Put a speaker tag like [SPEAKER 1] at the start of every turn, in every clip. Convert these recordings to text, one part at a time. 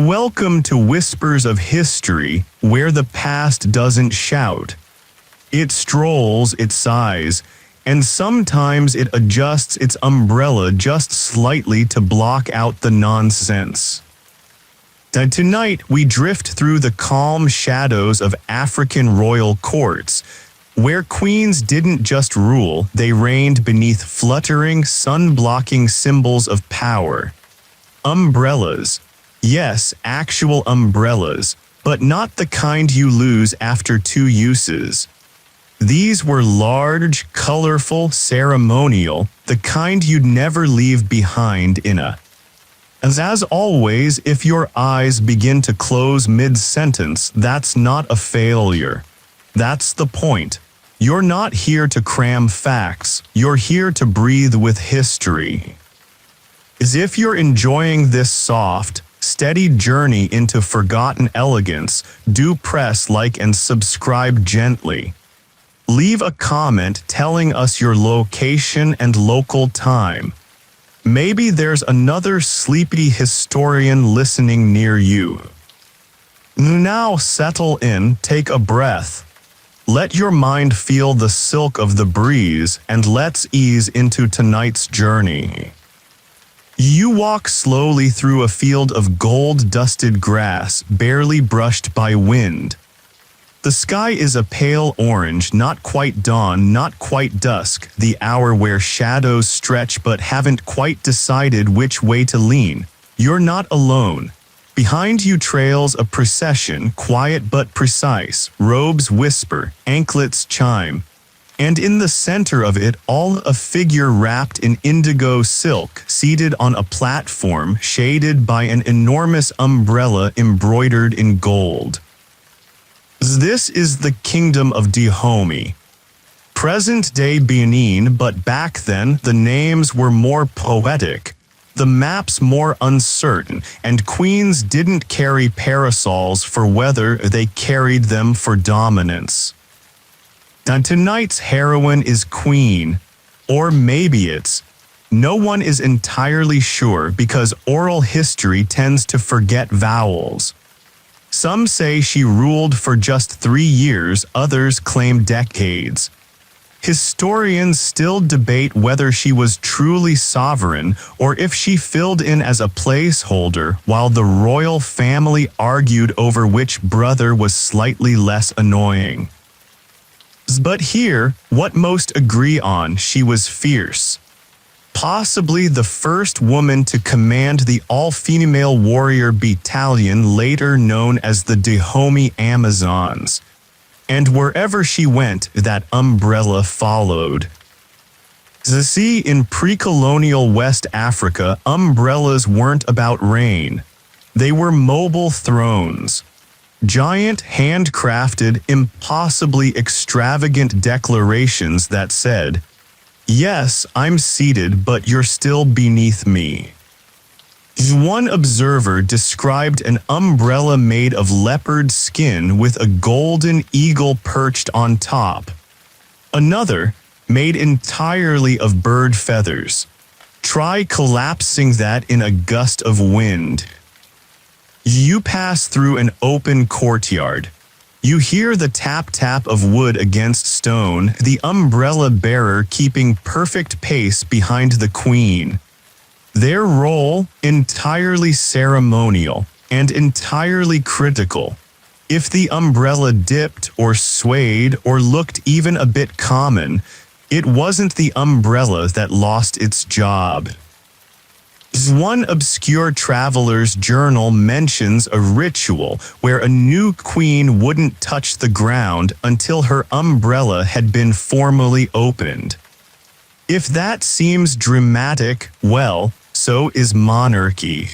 [SPEAKER 1] Welcome to Whispers of History, where the past doesn't shout. It strolls, it sighs, and sometimes it adjusts its umbrella just slightly to block out the nonsense. Tonight, we drift through the calm shadows of African royal courts, where queens didn't just rule, they reigned beneath fluttering, sun-blocking symbols of power. Umbrellas. Yes, actual umbrellas, but not the kind you lose after 2 uses. These were large, colorful, ceremonial, the kind you'd never leave behind in a. As always, if your eyes begin to close mid-sentence, that's not a failure. That's the point. You're not here to cram facts, you're here to breathe with history. As if you're enjoying this soft, steady journey into forgotten elegance, do press like and subscribe gently. Leave a comment telling us your location and local time. Maybe there's another sleepy historian listening near you. Now settle in, take a breath. Let your mind feel the silk of the breeze, and let's ease into tonight's journey. You walk slowly through a field of gold-dusted grass, barely brushed by wind. The sky is a pale orange, not quite dawn, not quite dusk, the hour where shadows stretch but haven't quite decided which way to lean. You're not alone. Behind you trails a procession, quiet but precise, robes whisper, anklets chime. And in the center of it all a figure wrapped in indigo silk, seated on a platform shaded by an enormous umbrella embroidered in gold. This is the kingdom of Dahomey. Present-day Benin, but back then the names were more poetic, the maps more uncertain, and queens didn't carry parasols for weather, they carried them for dominance. And tonight's heroine is Queen, or maybe it's, no one is entirely sure because oral history tends to forget vowels. Some say she ruled for just 3 years, others claim decades. Historians still debate whether she was truly sovereign or if she filled in as a placeholder while the royal family argued over which brother was slightly less annoying. But here, what most agree on, she was fierce. Possibly the first woman to command the all-female warrior battalion later known as the Dahomey Amazons. And wherever she went, that umbrella followed. See, in pre-colonial West Africa, umbrellas weren't about rain. They were mobile thrones. Giant, handcrafted, impossibly extravagant declarations that said, "Yes, I'm seated, but you're still beneath me." One observer described an umbrella made of leopard skin with a golden eagle perched on top. Another, made entirely of bird feathers. Try collapsing that in a gust of wind. You pass through an open courtyard. You hear the tap-tap of wood against stone, the umbrella bearer keeping perfect pace behind the queen. Their role, entirely ceremonial and entirely critical. If the umbrella dipped or swayed or looked even a bit common, it wasn't the umbrella that lost its job. One obscure traveler's journal mentions a ritual where a new queen wouldn't touch the ground until her umbrella had been formally opened. If that seems dramatic, well, so is monarchy.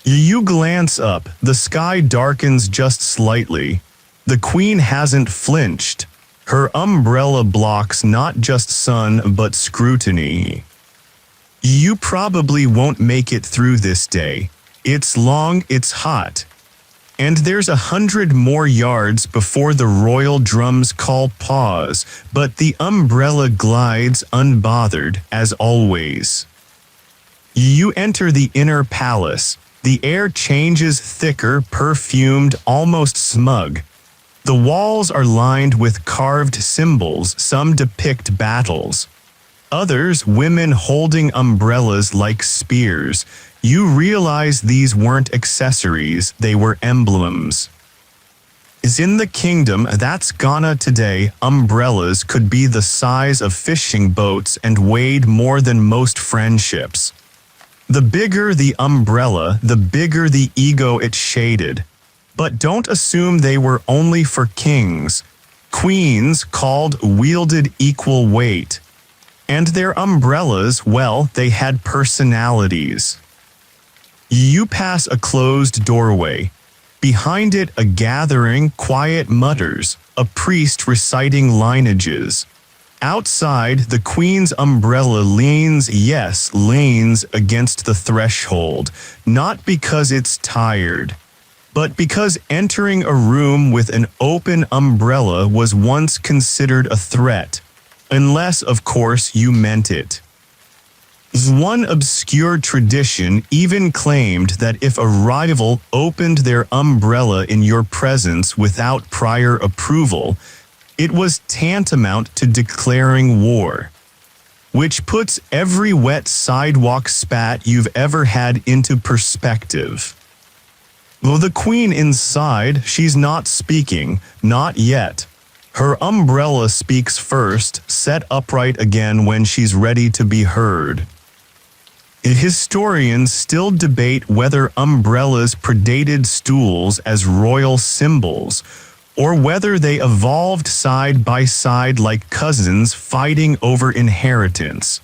[SPEAKER 1] You glance up, the sky darkens just slightly. The queen hasn't flinched. Her umbrella blocks not just sun but scrutiny. You probably won't make it through this day. It's long, it's hot. And there's 100 more yards before the royal drums call pause, but the umbrella glides unbothered, as always. You enter the inner palace, The air changes thicker, perfumed, almost smug. The walls are lined with carved symbols, some depict battles. Others, women holding umbrellas like spears. You realize these weren't accessories, they were emblems. Is in the kingdom, that's Ghana today, umbrellas could be the size of fishing boats and weighed more than most friendships. The bigger the umbrella, the bigger the ego it shaded. But don't assume they were only for kings. Queens, called, wielded equal weight. And their umbrellas, well, they had personalities. You pass a closed doorway. Behind it, a gathering, quiet mutters, a priest reciting lineages. Outside, the queen's umbrella leans against the threshold, not because it's tired, but because entering a room with an open umbrella was once considered a threat, unless, of course, you meant it. One obscure tradition even claimed that if a rival opened their umbrella in your presence without prior approval, it was tantamount to declaring war, which puts every wet sidewalk spat you've ever had into perspective. Though the queen inside, she's not speaking, not yet. Her umbrella speaks first, set upright again when she's ready to be heard. Historians still debate whether umbrellas predated stools as royal symbols, or whether they evolved side by side like cousins fighting over inheritance.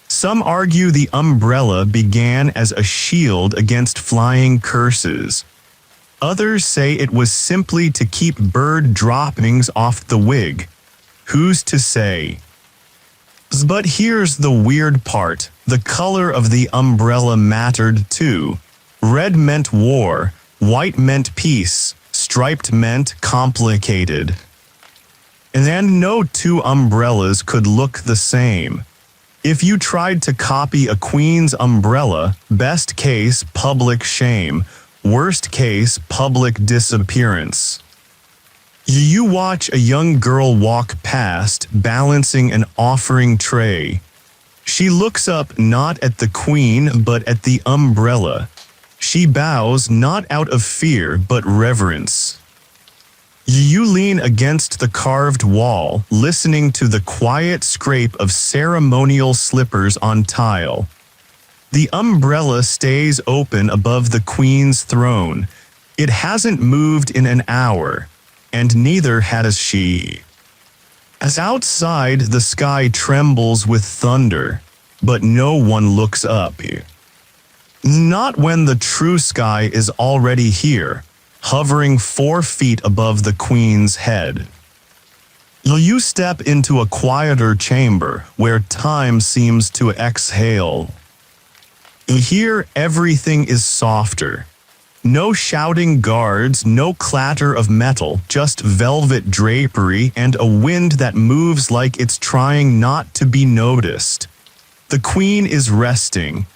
[SPEAKER 1] Some argue the umbrella began as a shield against flying curses. Others say it was simply to keep bird droppings off the wig. Who's to say? But here's the weird part. The color of the umbrella mattered too. Red meant war, white meant peace, striped meant complicated. And no two umbrellas could look the same. If you tried to copy a queen's umbrella, best case, public shame, worst case, public disappearance. You watch a young girl walk past, balancing an offering tray. She looks up not at the queen, but at the umbrella. She bows not out of fear, but reverence. You lean against the carved wall, listening to the quiet scrape of ceremonial slippers on tile. The umbrella stays open above the queen's throne. It hasn't moved in an hour, and neither has she. As outside, the sky trembles with thunder, but no one looks up. Not when the true sky is already here, hovering 4 feet above the queen's head. You step into a quieter chamber where time seems to exhale. Here, everything is softer. No shouting guards, no clatter of metal, just velvet drapery and a wind that moves like it's trying not to be noticed. The queen is resting,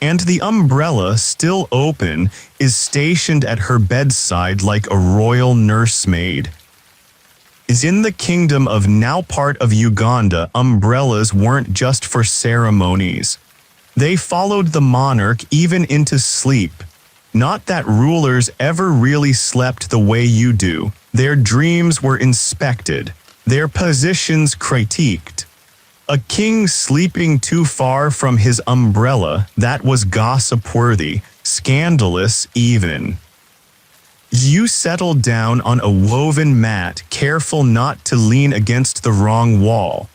[SPEAKER 1] and the umbrella, still open, is stationed at her bedside like a royal nursemaid. Is in the kingdom of now part of Uganda, umbrellas weren't just for ceremonies. They followed the monarch even into sleep. Not that rulers ever really slept the way you do. Their dreams were inspected, their positions critiqued. A king sleeping too far from his umbrella, that was gossip-worthy, scandalous even. You settled down on a woven mat, careful not to lean against the wrong wall.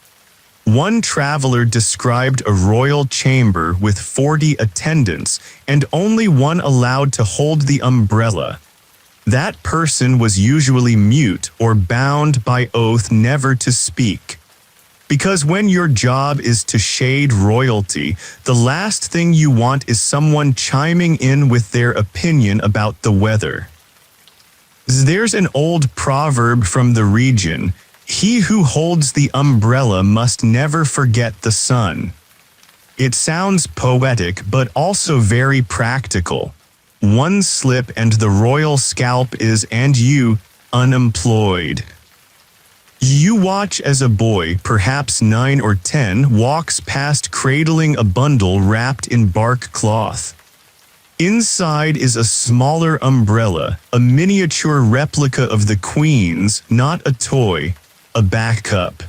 [SPEAKER 1] One traveler described a royal chamber with 40 attendants and only one allowed to hold the umbrella. That person was usually mute or bound by oath never to speak. Because when your job is to shade royalty, the last thing you want is someone chiming in with their opinion about the weather. There's an old proverb from the region: "He who holds the umbrella must never forget the sun." It sounds poetic but also very practical. one slip and the royal scalp is and you, unemployed. You watch as a boy, perhaps 9 or 10, walks past cradling a bundle wrapped in bark cloth. Inside is a smaller umbrella, a miniature replica of the Queen's, not a toy, a backup.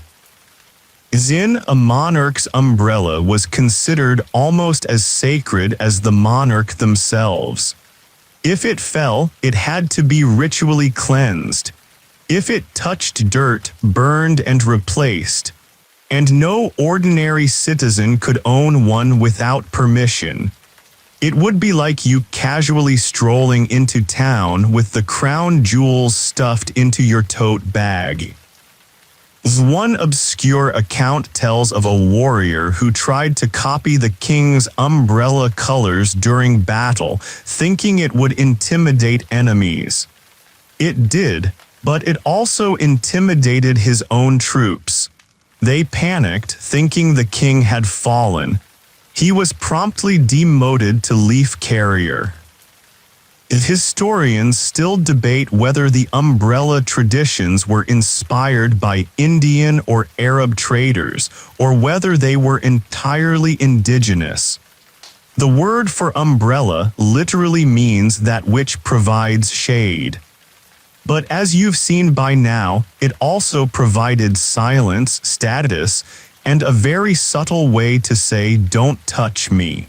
[SPEAKER 1] Then a monarch's umbrella was considered almost as sacred as the monarch themselves. If it fell, it had to be ritually cleansed. If it touched dirt, burned and replaced. And no ordinary citizen could own one without permission. It would be like you casually strolling into town with the crown jewels stuffed into your tote bag. One obscure account tells of a warrior who tried to copy the king's umbrella colors during battle, thinking it would intimidate enemies. It did, but it also intimidated his own troops. They panicked, thinking the king had fallen. He was promptly demoted to leaf carrier. Historians still debate whether the umbrella traditions were inspired by Indian or Arab traders, or whether they were entirely indigenous. The word for umbrella literally means that which provides shade. But as you've seen by now, it also provided silence, status, and a very subtle way to say, "Don't touch me."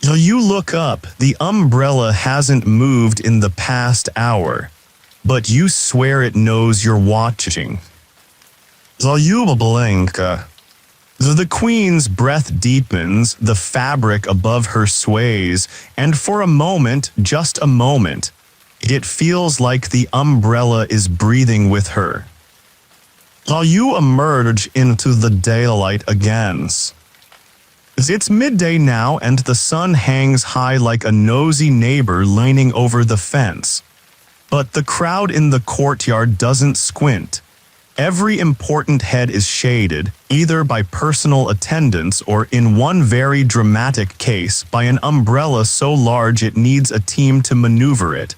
[SPEAKER 1] You look up, the umbrella hasn't moved in the past hour, but you swear it knows you're watching. You blink. The Queen's breath deepens, the fabric above her sways, and for a moment, just a moment, it feels like the umbrella is breathing with her. You emerge into the daylight again. It's midday now and the sun hangs high like a nosy neighbor leaning over the fence. But the crowd in the courtyard doesn't squint. Every important head is shaded, either by personal attendants or, in one very dramatic case, by an umbrella so large it needs a team to maneuver it.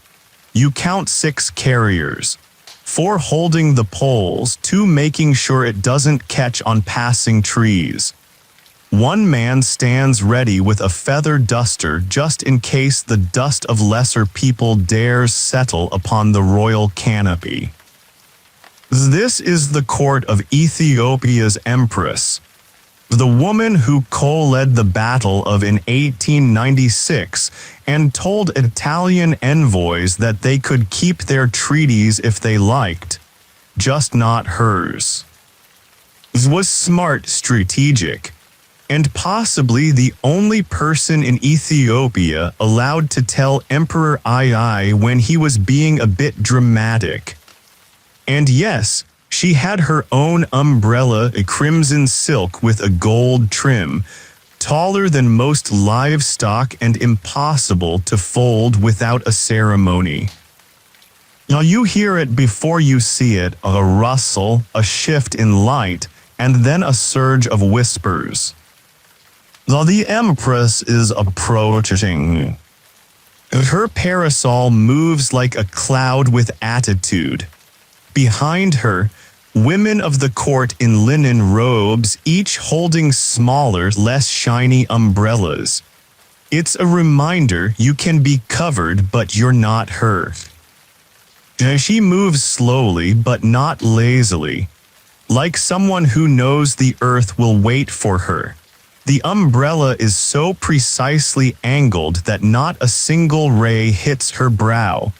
[SPEAKER 1] You count 6 carriers. 4 holding the poles, 2 making sure it doesn't catch on passing trees. 1 man stands ready with a feather duster just in case the dust of lesser people dares settle upon the royal canopy. This is the court of Ethiopia's empress, the woman who co-led the battle of in 1896 and told Italian envoys that they could keep their treaties if they liked, just not hers. It was smart, strategic, and possibly the only person in Ethiopia allowed to tell Emperor II when he was being a bit dramatic. And yes, she had her own umbrella, a crimson silk with a gold trim, taller than most livestock and impossible to fold without a ceremony. Now you hear it before you see it, a rustle, a shift in light, and then a surge of whispers. The empress is approaching. Her parasol moves like a cloud with attitude. Behind her, women of the court in linen robes, each holding smaller, less shiny umbrellas. It's a reminder you can be covered, but you're not her. She moves slowly, but not lazily, like someone who knows the earth will wait for her. The umbrella is so precisely angled that not a single ray hits her brow.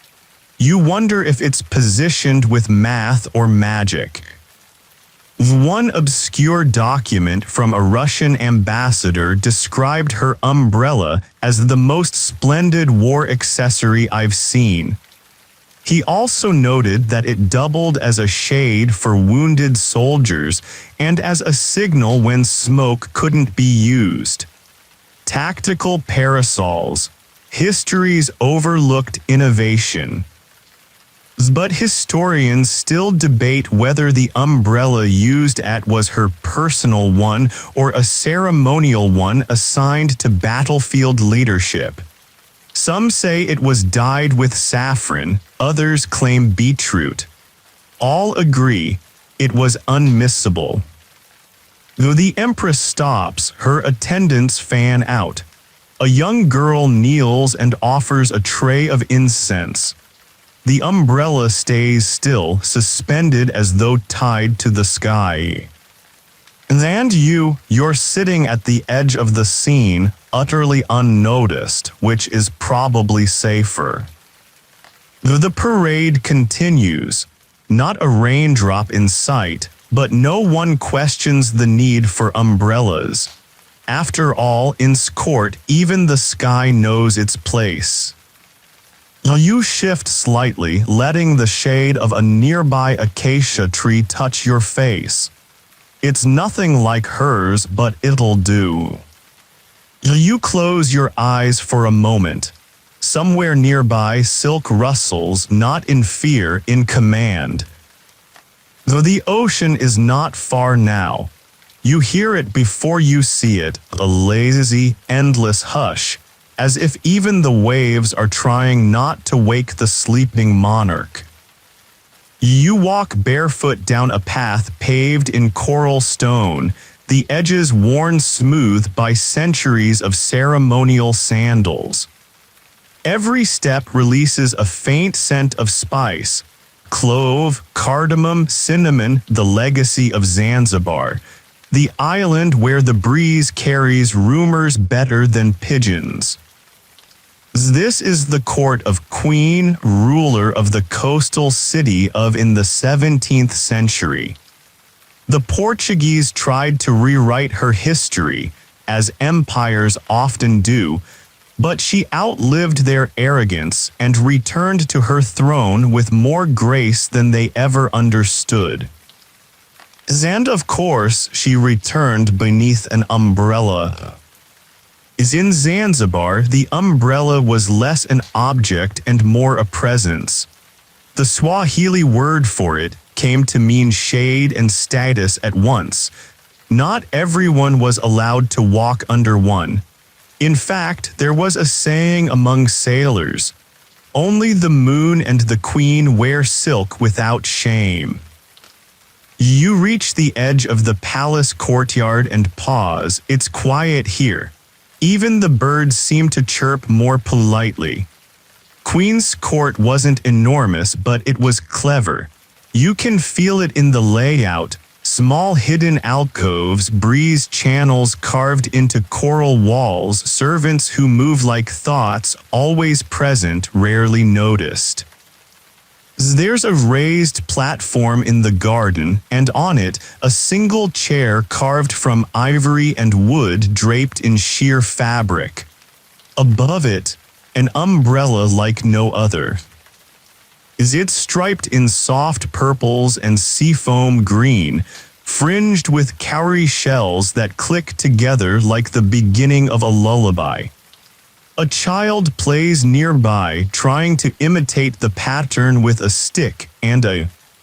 [SPEAKER 1] You wonder if it's positioned with math or magic. One obscure document from a Russian ambassador described her umbrella as the most splendid war accessory I've seen. He also noted that it doubled as a shade for wounded soldiers and as a signal when smoke couldn't be used. Tactical parasols, history's overlooked innovation. But historians still debate whether the umbrella used was her personal one or a ceremonial one assigned to battlefield leadership. Some say it was dyed with saffron, others claim beetroot. All agree it was unmissable. Though the empress stops, her attendants fan out. A young girl kneels and offers a tray of incense. The umbrella stays still, suspended as though tied to the sky. And you're sitting at the edge of the scene, utterly unnoticed, which is probably safer. The parade continues. Not a raindrop in sight, but no one questions the need for umbrellas. After all, in court, even the sky knows its place. You shift slightly, letting the shade of a nearby acacia tree touch your face. It's nothing like hers, but it'll do. You close your eyes for a moment. Somewhere nearby, silk rustles, not in fear, in command. Though the ocean is not far now, you hear it before you see it, a lazy, endless hush, as if even the waves are trying not to wake the sleeping monarch. You walk barefoot down a path paved in coral stone, the edges worn smooth by centuries of ceremonial sandals. Every step releases a faint scent of spice, clove, cardamom, cinnamon, the legacy of Zanzibar, the island where the breeze carries rumors better than pigeons. This is the court of Queen, ruler of the coastal city of in the 17th century. The Portuguese tried to rewrite her history, as empires often do, but she outlived their arrogance and returned to her throne with more grace than they ever understood. And of course, she returned beneath an umbrella. As in Zanzibar, the umbrella was less an object and more a presence. The Swahili word for it came to mean shade and status at once. Not everyone was allowed to walk under one. In fact, there was a saying among sailors, "Only the moon and the queen wear silk without shame." You reach the edge of the palace courtyard and pause. It's quiet here. Even the birds seem to chirp more politely. Queen's Court wasn't enormous, but it was clever. You can feel it in the layout. Small hidden alcoves, breeze channels carved into coral walls, servants who move like thoughts, always present, rarely noticed. There's a raised platform in the garden, and on it, a single chair carved from ivory and wood draped in sheer fabric. Above it, an umbrella like no other. It's striped in soft purples and seafoam green, fringed with cowrie shells that click together like the beginning of a lullaby. A child plays nearby, trying to imitate the pattern with a stick, and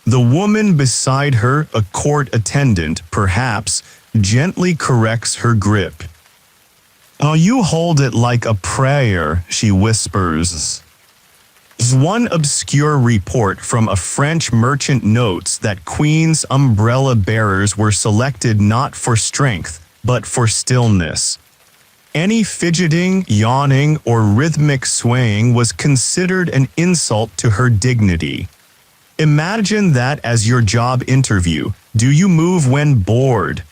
[SPEAKER 1] the woman beside her, a court attendant, perhaps, gently corrects her grip. "Oh, you hold it like a prayer," she whispers. One obscure report from a French merchant notes that Queen's umbrella bearers were selected not for strength, but for stillness. Any fidgeting, yawning, or rhythmic swaying was considered an insult to her dignity. Imagine that as your job interview. Do you move when bored?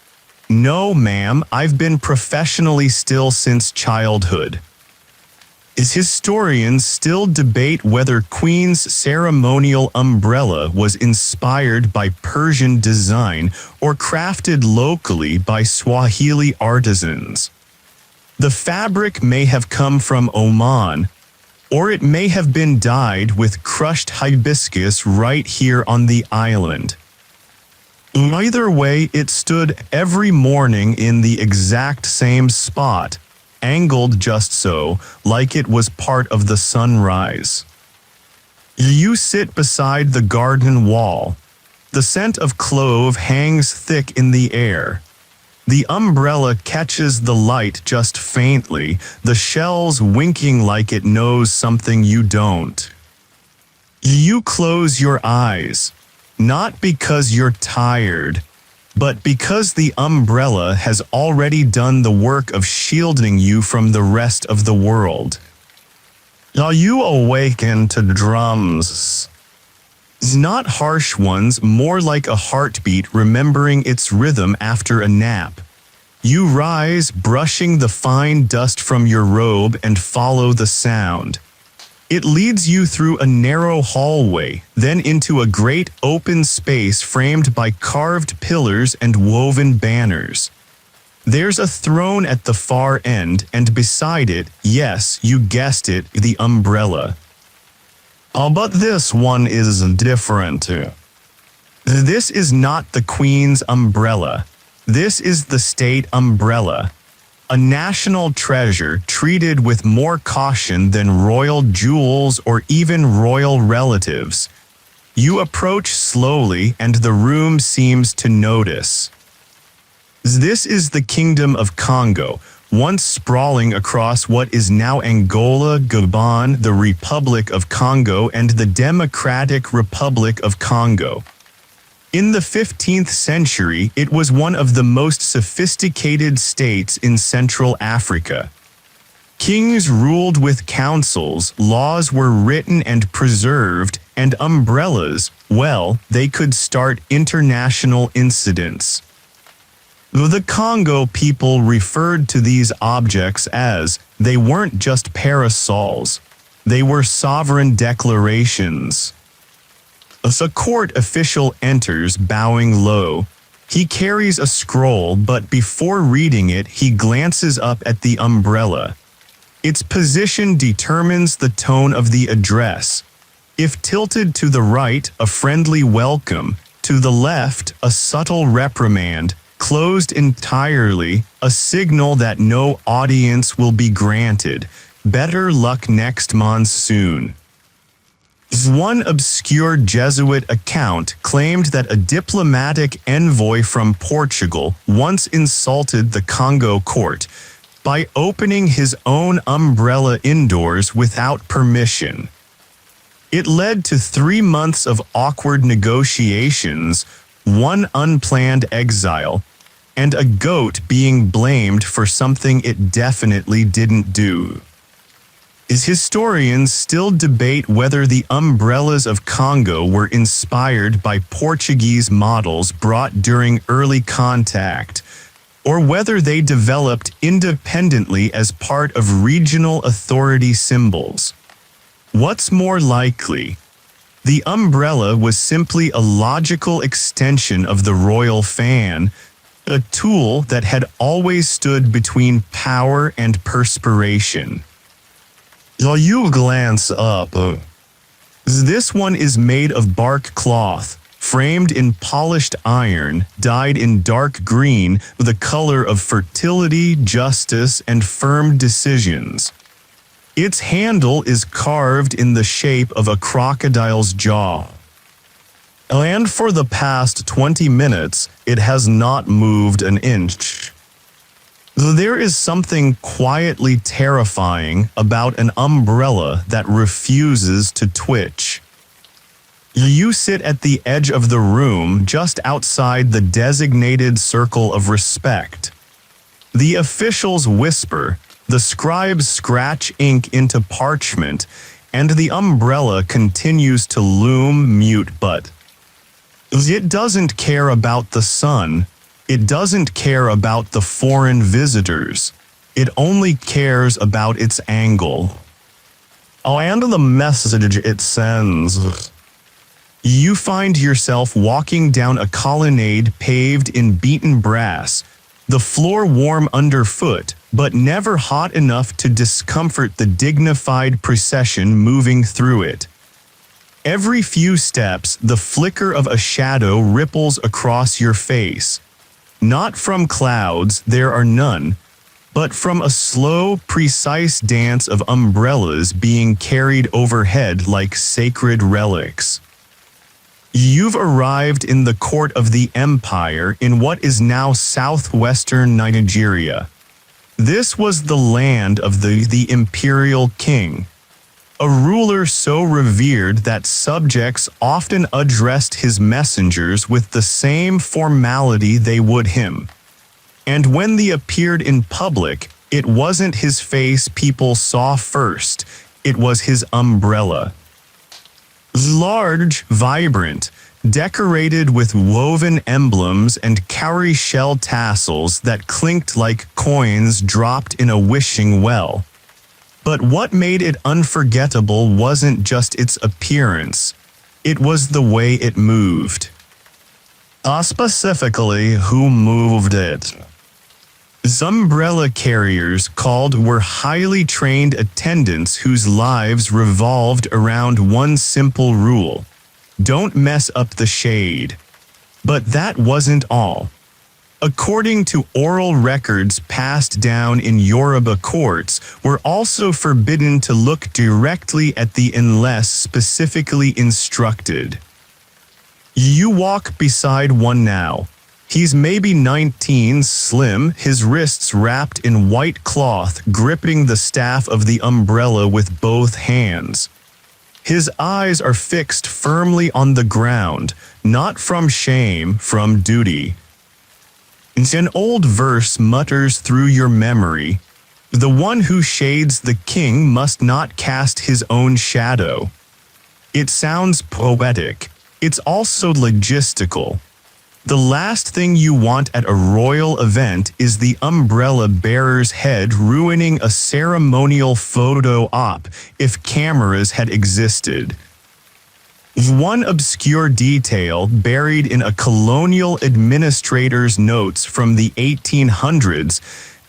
[SPEAKER 1] No, ma'am, I've been professionally still since childhood. Historians still debate whether Queen's ceremonial umbrella was inspired by Persian design or crafted locally by Swahili artisans. The fabric may have come from Oman, or it may have been dyed with crushed hibiscus right here on the island. Either way, it stood every morning in the exact same spot, angled just so, like it was part of the sunrise. You sit beside the garden wall. The scent of clove hangs thick in the air. The umbrella catches the light just faintly, the shells winking like it knows something you don't. You close your eyes, not because you're tired, but because the umbrella has already done the work of shielding you from the rest of the world. You awaken to drums. Not harsh ones, more like a heartbeat remembering its rhythm after a nap. You rise, brushing the fine dust from your robe, and follow the sound. It leads you through a narrow hallway, then into a great open space framed by carved pillars and woven banners. There's a throne at the far end, and beside it, yes, you guessed it, the umbrella. But this one is different. This is not the Queen's umbrella. This is the state umbrella. A national treasure treated with more caution than royal jewels or even royal relatives. You approach slowly, and the room seems to notice. This is the Kingdom of Congo, once sprawling across what is now Angola, Gabon, the Republic of Congo, and the Democratic Republic of Congo. In the 15th century, it was one of the most sophisticated states in Central Africa. Kings ruled with councils, laws were written and preserved, and umbrellas, well, they could start international incidents. The Congo people referred to these objects as, they weren't just parasols, they were sovereign declarations. A court official enters, bowing low. He carries a scroll, but before reading it, he glances up at the umbrella. Its position determines the tone of the address. If tilted to the right, a friendly welcome; to the left, a subtle reprimand; closed entirely, a signal that no audience will be granted. Better luck next monsoon. One obscure Jesuit account claimed that a diplomatic envoy from Portugal once insulted the Congo court by opening his own umbrella indoors without permission. It led to 3 months of awkward negotiations, one unplanned exile, and a goat being blamed for something it definitely didn't do. Historians still debate whether the umbrellas of Congo were inspired by Portuguese models brought during early contact, or whether they developed independently as part of regional authority symbols. What's more likely? The umbrella was simply a logical extension of the royal fan, a tool that had always stood between power and perspiration. You glance up. This one is made of bark cloth, framed in polished iron, dyed in dark green, the color of fertility, justice, and firm decisions. Its handle is carved in the shape of a crocodile's jaw. And for the past 20 minutes, it has not moved an inch. There is something quietly terrifying about an umbrella that refuses to twitch. You sit at the edge of the room just outside the designated circle of respect. The officials whisper, the scribes scratch ink into parchment, and the umbrella continues to loom mute, but it doesn't care about the sun. It doesn't care about the foreign visitors. It only cares about its angle. And the message it sends. You find yourself walking down a colonnade paved in beaten brass, the floor warm underfoot, but never hot enough to discomfort the dignified procession moving through it. Every few steps, the flicker of a shadow ripples across your face. Not from clouds, there are none, but from a slow, precise dance of umbrellas being carried overhead like sacred relics. You've arrived in the court of the empire in what is now southwestern Nigeria. This was the land of the imperial king, a ruler so revered that subjects often addressed his messengers with the same formality they would him. And when they appeared in public, it wasn't his face people saw first, it was his umbrella. Large, vibrant, decorated with woven emblems and cowrie shell tassels that clinked like coins dropped in a wishing well. But what made it unforgettable wasn't just its appearance, it was the way it moved. Specifically, who moved it. Umbrella carriers were highly trained attendants whose lives revolved around one simple rule: don't mess up the shade. But that wasn't all. According to oral records passed down in Yoruba courts, were also forbidden to look directly at the unless specifically instructed. You walk beside one now. He's maybe 19, slim, his wrists wrapped in white cloth, gripping the staff of the umbrella with both hands. His eyes are fixed firmly on the ground, not from shame, from duty. An old verse mutters through your memory, "The one who shades the king must not cast his own shadow." It sounds poetic. It's also logistical. The last thing you want at a royal event is the umbrella bearer's head ruining a ceremonial photo op if cameras had existed. One obscure detail buried in a colonial administrator's notes from the 1800s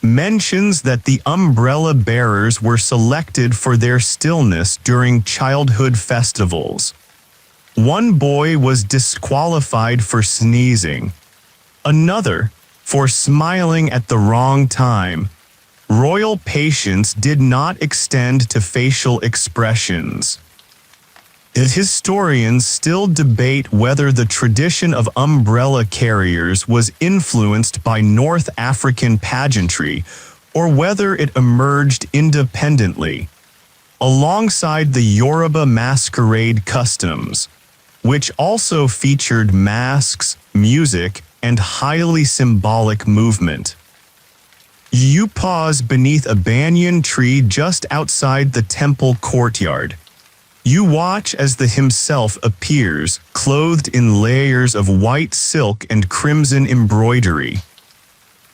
[SPEAKER 1] mentions that the umbrella bearers were selected for their stillness during childhood festivals. One boy was disqualified for sneezing, another for smiling at the wrong time. Royal patience did not extend to facial expressions. Historians still debate whether the tradition of umbrella carriers was influenced by North African pageantry or whether it emerged independently, alongside the Yoruba masquerade customs, which also featured masks, music, and highly symbolic movement. You pause beneath a banyan tree just outside the temple courtyard. You watch as the himself appears, clothed in layers of white silk and crimson embroidery.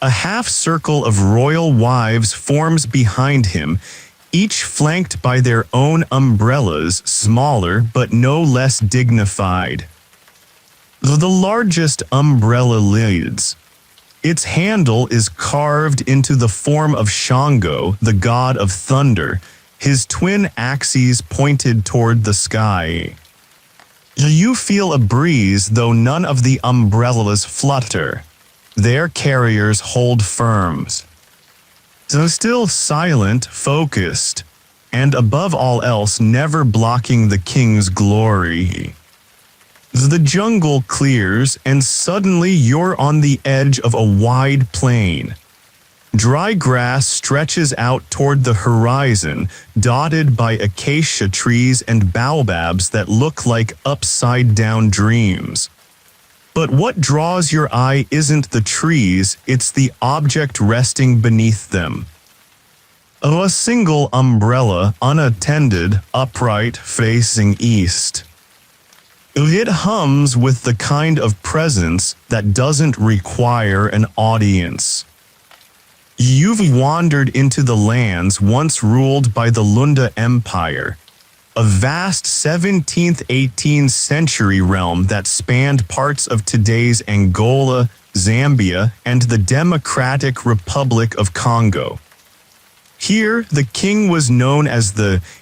[SPEAKER 1] A half-circle of royal wives forms behind him, each flanked by their own umbrellas, smaller but no less dignified. The largest umbrella leads. Its handle is carved into the form of Shango, the god of thunder, his twin axes pointed toward the sky. You feel a breeze, though none of the umbrellas flutter. Their carriers hold firm. So still silent, focused, and above all else never blocking the king's glory. The jungle clears and suddenly you're on the edge of a wide plain. Dry grass stretches out toward the horizon, dotted by acacia trees and baobabs that look like upside-down dreams. But what draws your eye isn't the trees, it's the object resting beneath them. A single umbrella, unattended, upright, facing east. It hums with the kind of presence that doesn't require an audience. You've wandered into the lands once ruled by the Lunda Empire, a vast 17th-18th century realm that spanned parts of today's Angola, Zambia, and the Democratic Republic of Congo. Here, the king was known as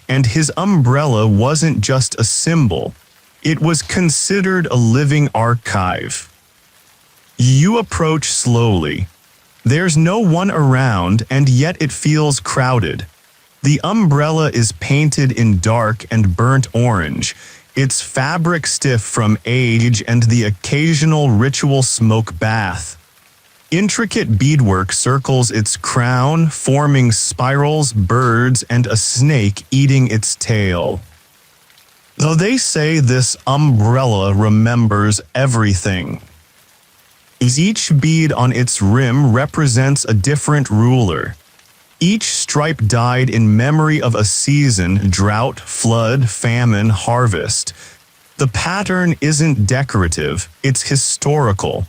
[SPEAKER 1] and his umbrella wasn't just a symbol, it was considered a living archive. You approach slowly. There's no one around, and yet it feels crowded. The umbrella is painted in dark and burnt orange, its fabric stiff from age and the occasional ritual smoke bath. Intricate beadwork circles its crown, forming spirals, birds, and a snake eating its tail. Though they say this umbrella remembers everything. Each bead on its rim represents a different ruler. Each stripe dyed in memory of a season, drought, flood, famine, harvest. The pattern isn't decorative, it's historical.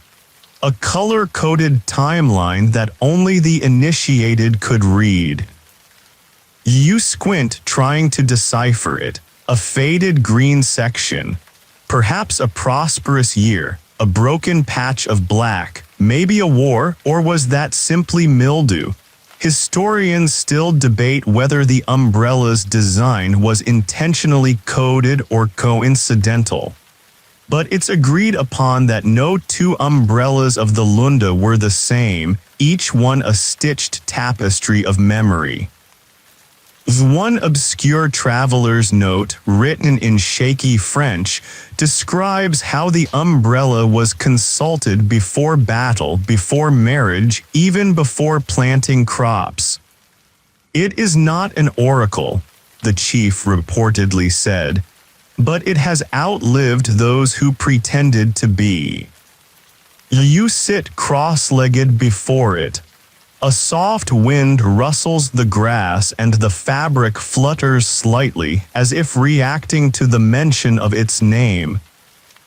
[SPEAKER 1] A color-coded timeline that only the initiated could read. You squint trying to decipher it. A faded green section. Perhaps a prosperous year, a broken patch of black, maybe a war, or was that simply mildew? Historians still debate whether the umbrella's design was intentionally coded or coincidental. But it's agreed upon that no two umbrellas of the Lunda were the same, each one a stitched tapestry of memory. One obscure traveler's note, written in shaky French, describes how the umbrella was consulted before battle, before marriage, even before planting crops. "It is not an oracle," the chief reportedly said, "but it has outlived those who pretended to be." You sit cross-legged before it. A soft wind rustles the grass and the fabric flutters slightly as if reacting to the mention of its name.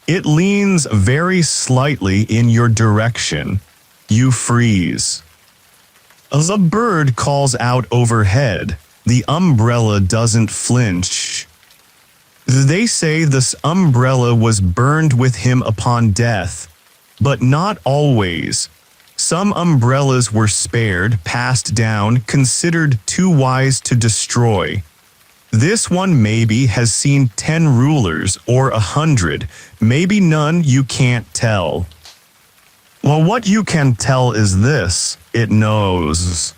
[SPEAKER 1] It leans very slightly in your direction. You freeze. As a bird calls out overhead, the umbrella doesn't flinch. They say this umbrella was burned with him upon death, but not always. Some umbrellas were spared, passed down, considered too wise to destroy. This one maybe has seen 10 rulers or 100, maybe none, you can't tell. Well, what you can tell is this: it knows.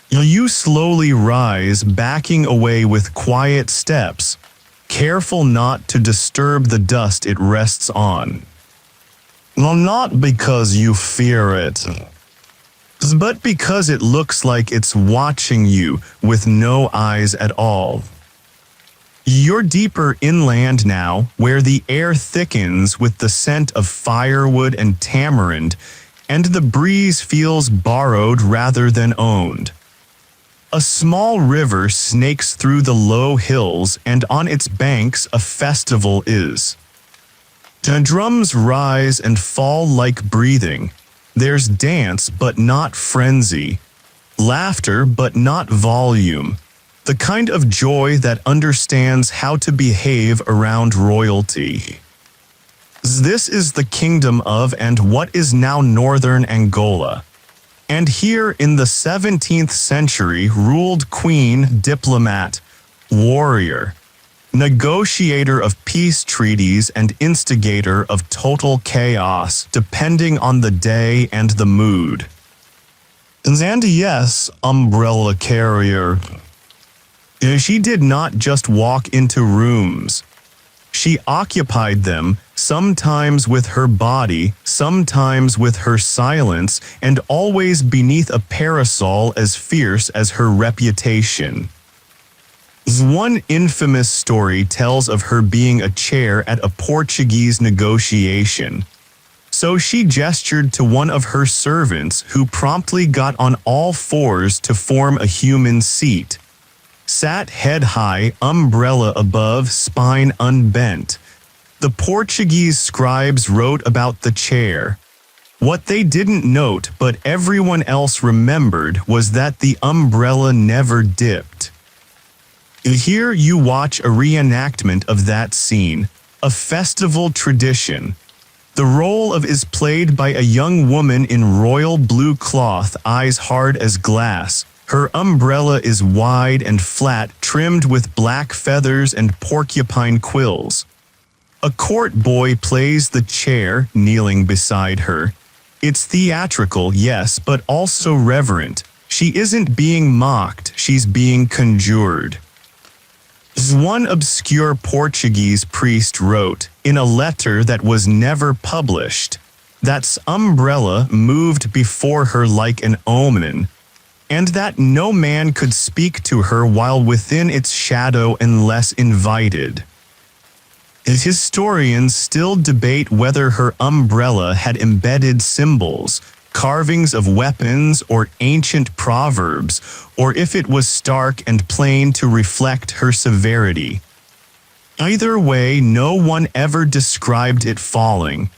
[SPEAKER 1] You slowly rise, backing away with quiet steps, careful not to disturb the dust it rests on. Well, not because you fear it, but because it looks like it's watching you with no eyes at all. You're deeper inland now, where the air thickens with the scent of firewood and tamarind, and the breeze feels borrowed rather than owned. A small river snakes through the low hills, and on its banks a festival is. The drums rise and fall like breathing. There's dance but not frenzy. Laughter but not volume. The kind of joy that understands how to behave around royalty. This is the kingdom of and what is now northern Angola. And here in the 17th century ruled queen, diplomat, warrior, negotiator of peace treaties and instigator of total chaos, depending on the day and the mood. And yes, umbrella carrier. She did not just walk into rooms. She occupied them, sometimes with her body, sometimes with her silence, and always beneath a parasol as fierce as her reputation. One infamous story tells of her being a chair at a Portuguese negotiation. So she gestured to one of her servants, who promptly got on all fours to form a human seat. Sat head high, umbrella above, spine unbent. The Portuguese scribes wrote about the chair. What they didn't note, but everyone else remembered, was that the umbrella never dipped. Here you watch a reenactment of that scene, a festival tradition. The role of is played by a young woman in royal blue cloth, eyes hard as glass. Her umbrella is wide and flat, trimmed with black feathers and porcupine quills. A court boy plays the chair, kneeling beside her. It's theatrical, yes, but also reverent. She isn't being mocked, she's being conjured. One obscure Portuguese priest wrote, in a letter that was never published, that umbrella moved before her like an omen, and that no man could speak to her while within its shadow unless invited. Historians still debate whether her umbrella had embedded symbols, carvings of weapons, or ancient proverbs, or if it was stark and plain to reflect her severity. Either way, no one ever described it falling,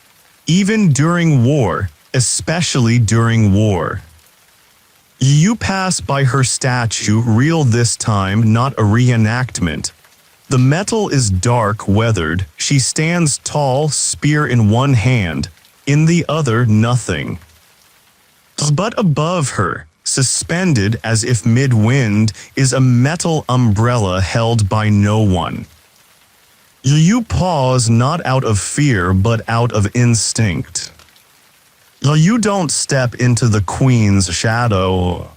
[SPEAKER 1] even during war, especially during war. You pass by her statue, real this time, not a reenactment. The metal is dark, weathered. She stands tall, spear in one hand, in the other nothing. But above her, suspended as if mid-wind, is a metal umbrella held by no one. You pause not out of fear but out of instinct. You don't step into the Queen's shadow.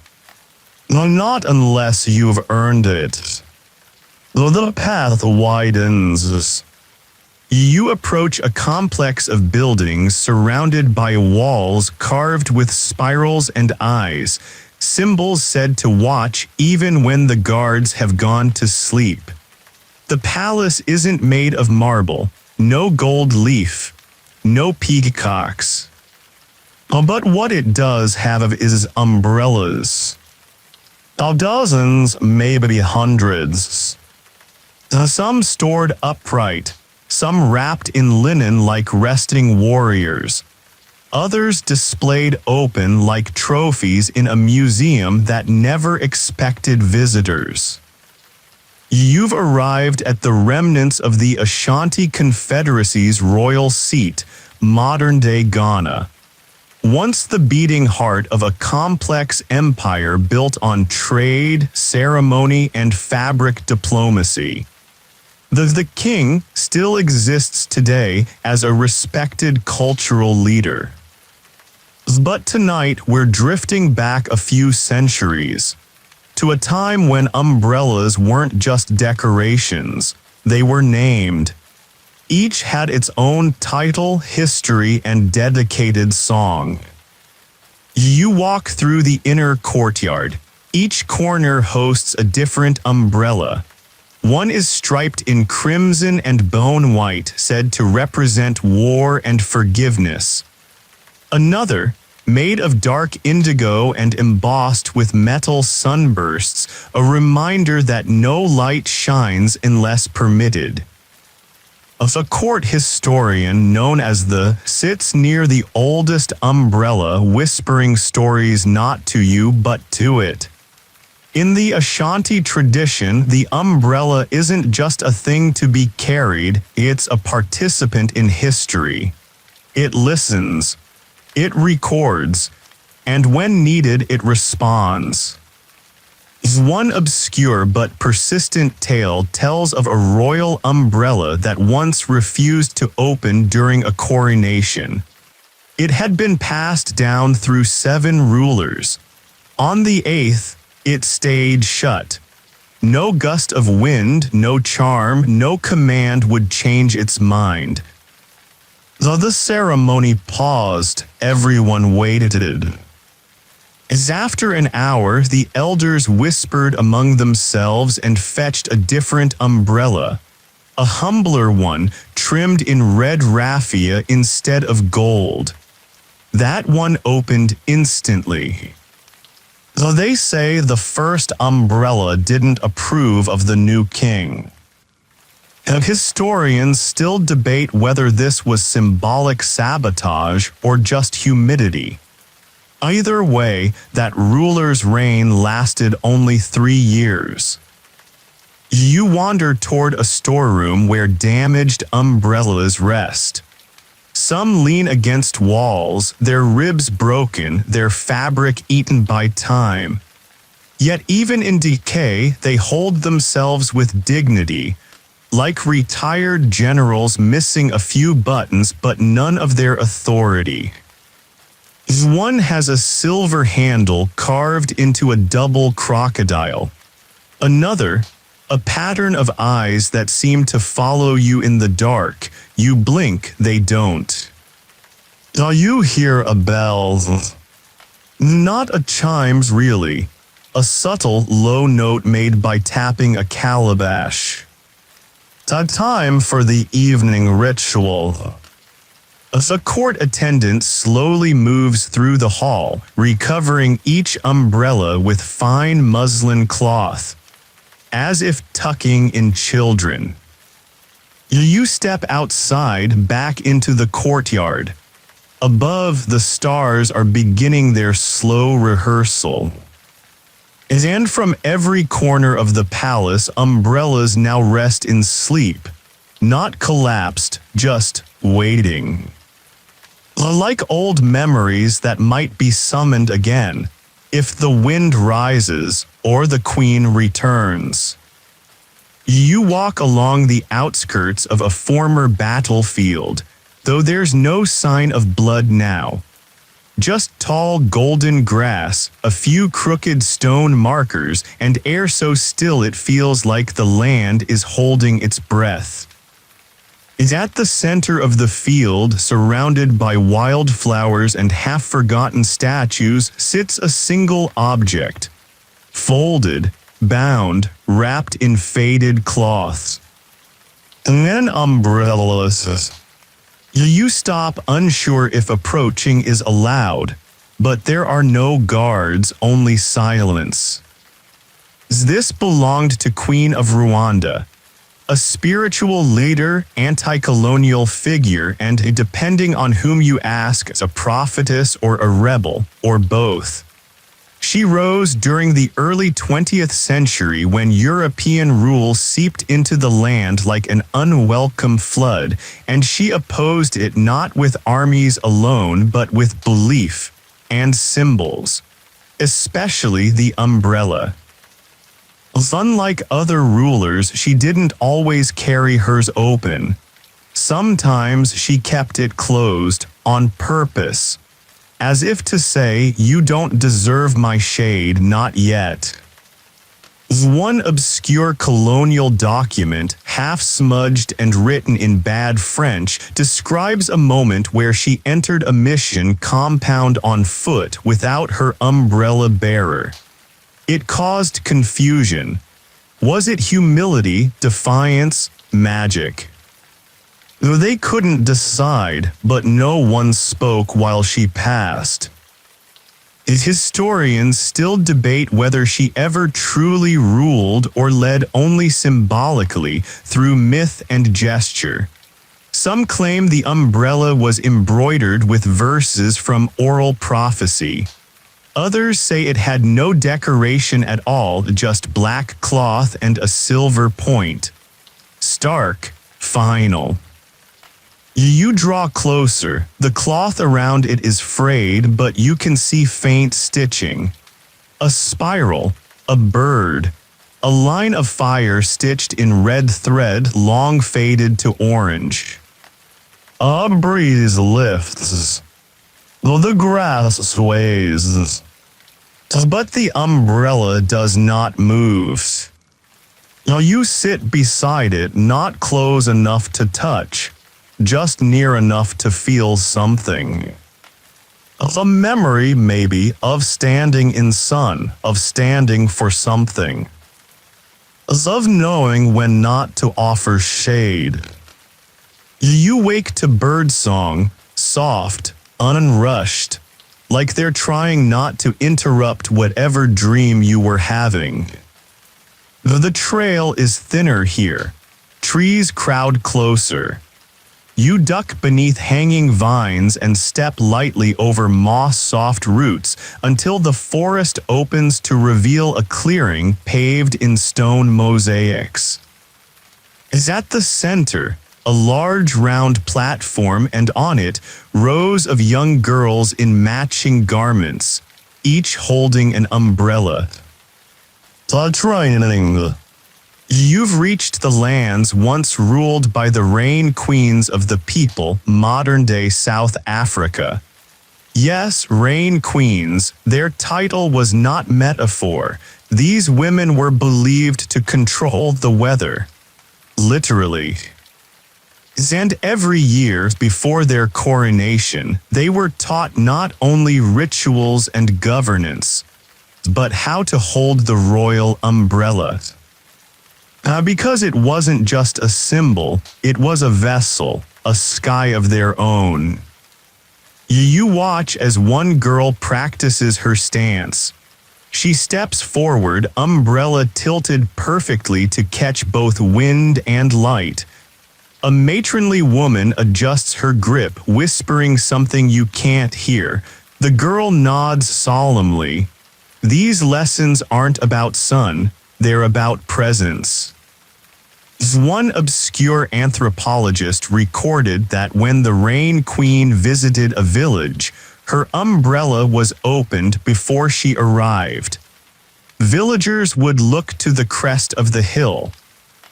[SPEAKER 1] Not unless you've earned it. The path widens. You approach a complex of buildings surrounded by walls carved with spirals and eyes, symbols said to watch even when the guards have gone to sleep. The palace isn't made of marble, no gold leaf, no peacocks. But what it does have is umbrellas. Dozens, maybe hundreds. Some stored upright, some wrapped in linen like resting warriors, others displayed open like trophies in a museum that never expected visitors. You've arrived at the remnants of the Ashanti Confederacy's royal seat, modern-day Ghana. Once the beating heart of a complex empire built on trade, ceremony, and fabric diplomacy. The king still exists today as a respected cultural leader. But tonight we're drifting back a few centuries, to a time when umbrellas weren't just decorations, they were named. Each had its own title, history, and dedicated song. You walk through the inner courtyard. Each corner hosts a different umbrella. One is striped in crimson and bone white, said to represent war and forgiveness. Another, made of dark indigo and embossed with metal sunbursts, a reminder that no light shines unless permitted. A court historian known as the sits near the oldest umbrella, whispering stories not to you but to it. In the Ashanti tradition, the umbrella isn't just a thing to be carried, it's a participant in history. It listens, it records, and when needed it responds. One obscure but persistent tale tells of a royal umbrella that once refused to open during a coronation. It had been passed down through 7 rulers. On the 8th, it stayed shut. No gust of wind, no charm, no command would change its mind. The ceremony paused, everyone waited. As after an hour, the elders whispered among themselves and fetched a different umbrella, a humbler one trimmed in red raffia instead of gold. That one opened instantly. Though they say the first umbrella didn't approve of the new king. Historians still debate whether this was symbolic sabotage or just humidity. Either way, that ruler's reign lasted only 3 years. You wander toward a storeroom where damaged umbrellas rest. Some lean against walls, their ribs broken, their fabric eaten by time. Yet even in decay, they hold themselves with dignity, like retired generals missing a few buttons but none of their authority. One has a silver handle carved into a double crocodile. Another, A pattern of eyes that seem to follow you in the dark. You blink, they don't. Do you hear a bell? Not a chimes, really. A subtle, low note made by tapping a calabash. Time for the evening ritual. The court attendant slowly moves through the hall, recovering each umbrella with fine muslin cloth, as if tucking in children. You step outside, back into the courtyard. Above, the stars are beginning their slow rehearsal. And from every corner of the palace, umbrellas now rest in sleep, not collapsed, just waiting. Like old memories that might be summoned again, if the wind rises or the queen returns. You walk along the outskirts of a former battlefield, though there's no sign of blood now. Just tall golden grass, a few crooked stone markers, and air so still it feels like the land is holding its breath. At the center of the field, surrounded by wildflowers and half-forgotten statues, sits a single object. Folded, bound, wrapped in faded cloths. And then umbrellas. You stop, unsure if approaching is allowed, but there are no guards, only silence. This belonged to Queen of Rwanda, a spiritual leader, anti-colonial figure, and depending on whom you ask, a prophetess or a rebel, or both. She rose during the early 20th century when European rule seeped into the land like an unwelcome flood, and she opposed it not with armies alone but with belief and symbols, especially the umbrella. Unlike other rulers, she didn't always carry hers open. Sometimes she kept it closed on purpose, as if to say, "You don't deserve my shade, not yet." One obscure colonial document, half-smudged and written in bad French, describes a moment where she entered a mission compound on foot without her umbrella bearer. It caused confusion. Was it humility, defiance, magic? They couldn't decide, but no one spoke while she passed. Historians still debate whether she ever truly ruled or led only symbolically through myth and gesture. Some claim the umbrella was embroidered with verses from oral prophecy. Others say it had no decoration at all, just black cloth and a silver point. Stark, final. You draw closer. The cloth around it is frayed, but you can see faint stitching. A spiral, a bird, a line of fire stitched in red thread, long faded to orange. A breeze lifts, though the grass sways, but the umbrella does not move. You sit beside it, not close enough to touch, just near enough to feel something. A memory, maybe, of standing in sun, of standing for something. Of knowing when not to offer shade. You wake to birdsong, soft, unrushed, like they're trying not to interrupt whatever dream you were having. The trail is thinner here. Trees crowd closer. You duck beneath hanging vines and step lightly over moss-soft roots until the forest opens to reveal a clearing paved in stone mosaics. At the center, a large round platform, and on it, rows of young girls in matching garments, each holding an umbrella. You've reached the lands once ruled by the rain queens of the people, modern-day South Africa. Yes, rain queens, their title was not metaphor, These women were believed to control the weather, literally. And every year before their coronation, they were taught not only rituals and governance, but how to hold the royal umbrella. Because it wasn't just a symbol, it was a vessel, a sky of their own. You watch as one girl practices her stance. She steps forward, umbrella tilted perfectly to catch both wind and light. A matronly woman adjusts her grip, whispering something you can't hear. The girl nods solemnly. These lessons aren't about sun, they're about presence. One obscure anthropologist recorded that when the Rain Queen visited a village, her umbrella was opened before she arrived. Villagers would look to the crest of the hill.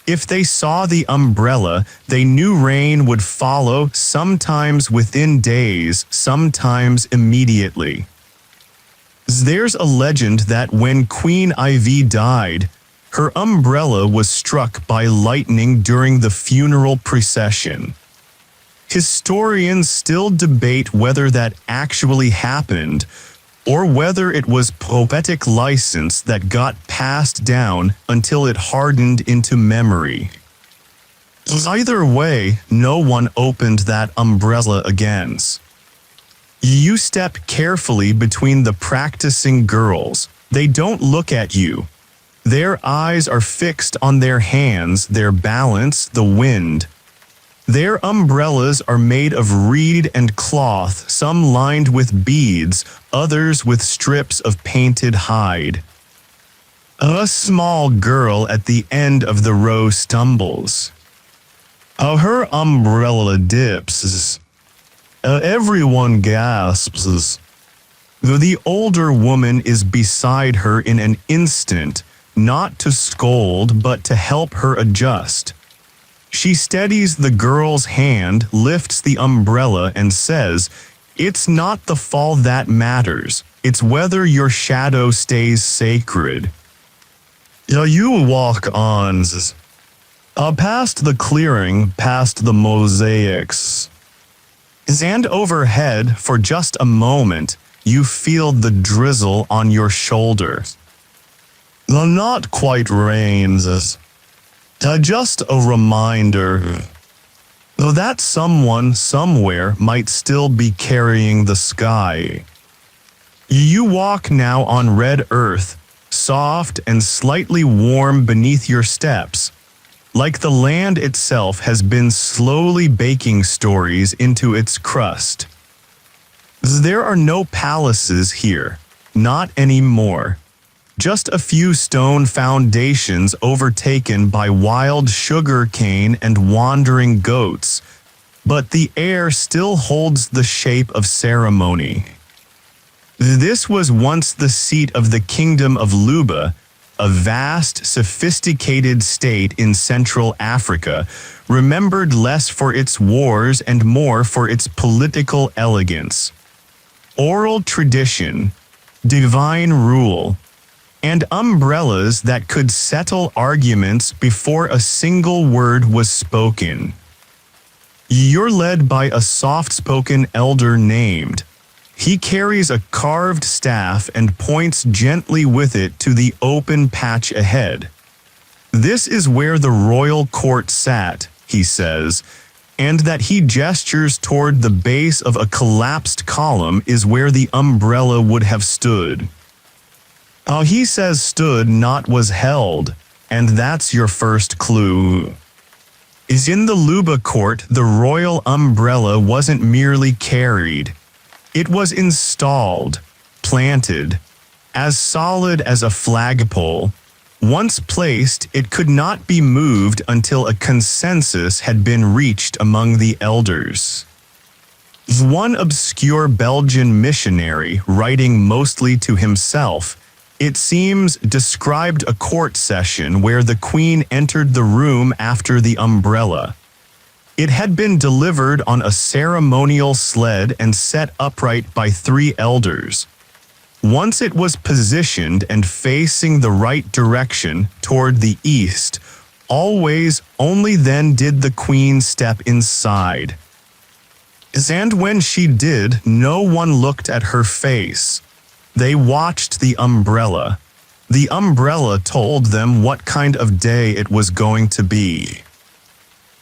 [SPEAKER 1] If they saw the umbrella, they knew rain would follow, sometimes within days, sometimes immediately. There's a legend that when Queen Ivy died, her umbrella was struck by lightning during the funeral procession. Historians still debate whether that actually happened, or whether it was poetic license that got passed down until it hardened into memory. Either way, no one opened that umbrella again. You step carefully between the practicing girls. They don't look at you. Their eyes are fixed on their hands, their balance, the wind. Their umbrellas are made of reed and cloth, some lined with beads, others with strips of painted hide. A small girl at the end of the row stumbles. Her umbrella dips. Everyone gasps. The older woman is beside her in an instant, not to scold but to help her adjust. She steadies the girl's hand, lifts the umbrella, and says, "It's not the fall that matters. It's whether your shadow stays sacred." You walk on, past the clearing, past the mosaics. And overhead, for just a moment, you feel the drizzle on your shoulder. Not quite rains. Just a reminder, though, that someone somewhere might still be carrying the sky. You walk now on red earth, soft and slightly warm beneath your steps, like the land itself has been slowly baking stories into its crust. There are no palaces here, not anymore. Just a few stone foundations overtaken by wild sugar cane and wandering goats, but the air still holds the shape of ceremony. This was once the seat of the Kingdom of Luba, a vast, sophisticated state in Central Africa, remembered less for its wars and more for its political elegance. Oral tradition, divine rule, and umbrellas that could settle arguments before a single word was spoken. You're led by a soft-spoken elder named. He carries a carved staff and points gently with it to the open patch ahead. This is where the royal court sat, he says, and that he gestures toward the base of a collapsed column is where the umbrella would have stood. He says stood, not was held, and that's your first clue. Is in the Luba court, the royal umbrella wasn't merely carried. It was installed, planted, as solid as a flagpole. Once placed, it could not be moved until a consensus had been reached among the elders. One obscure Belgian missionary, writing mostly to himself, it seems, described a court session where the queen entered the room after the umbrella. It had been delivered on a ceremonial sled and set upright by 3 elders. Once it was positioned and facing the right direction toward the east, always only then did the queen step inside. And when she did, no one looked at her face. They watched the umbrella. The umbrella told them what kind of day it was going to be.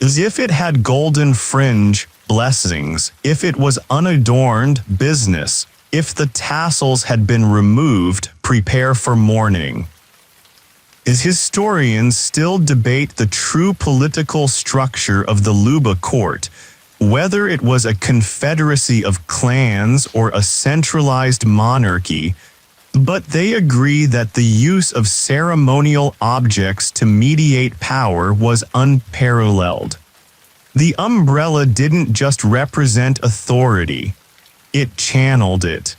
[SPEAKER 1] As if it had golden fringe, blessings; if it was unadorned, business; if the tassels had been removed, prepare for mourning. As historians still debate the true political structure of the Luba court, whether it was a confederacy of clans or a centralized monarchy, but they agree that the use of ceremonial objects to mediate power was unparalleled. The umbrella didn't just represent authority, it channeled it.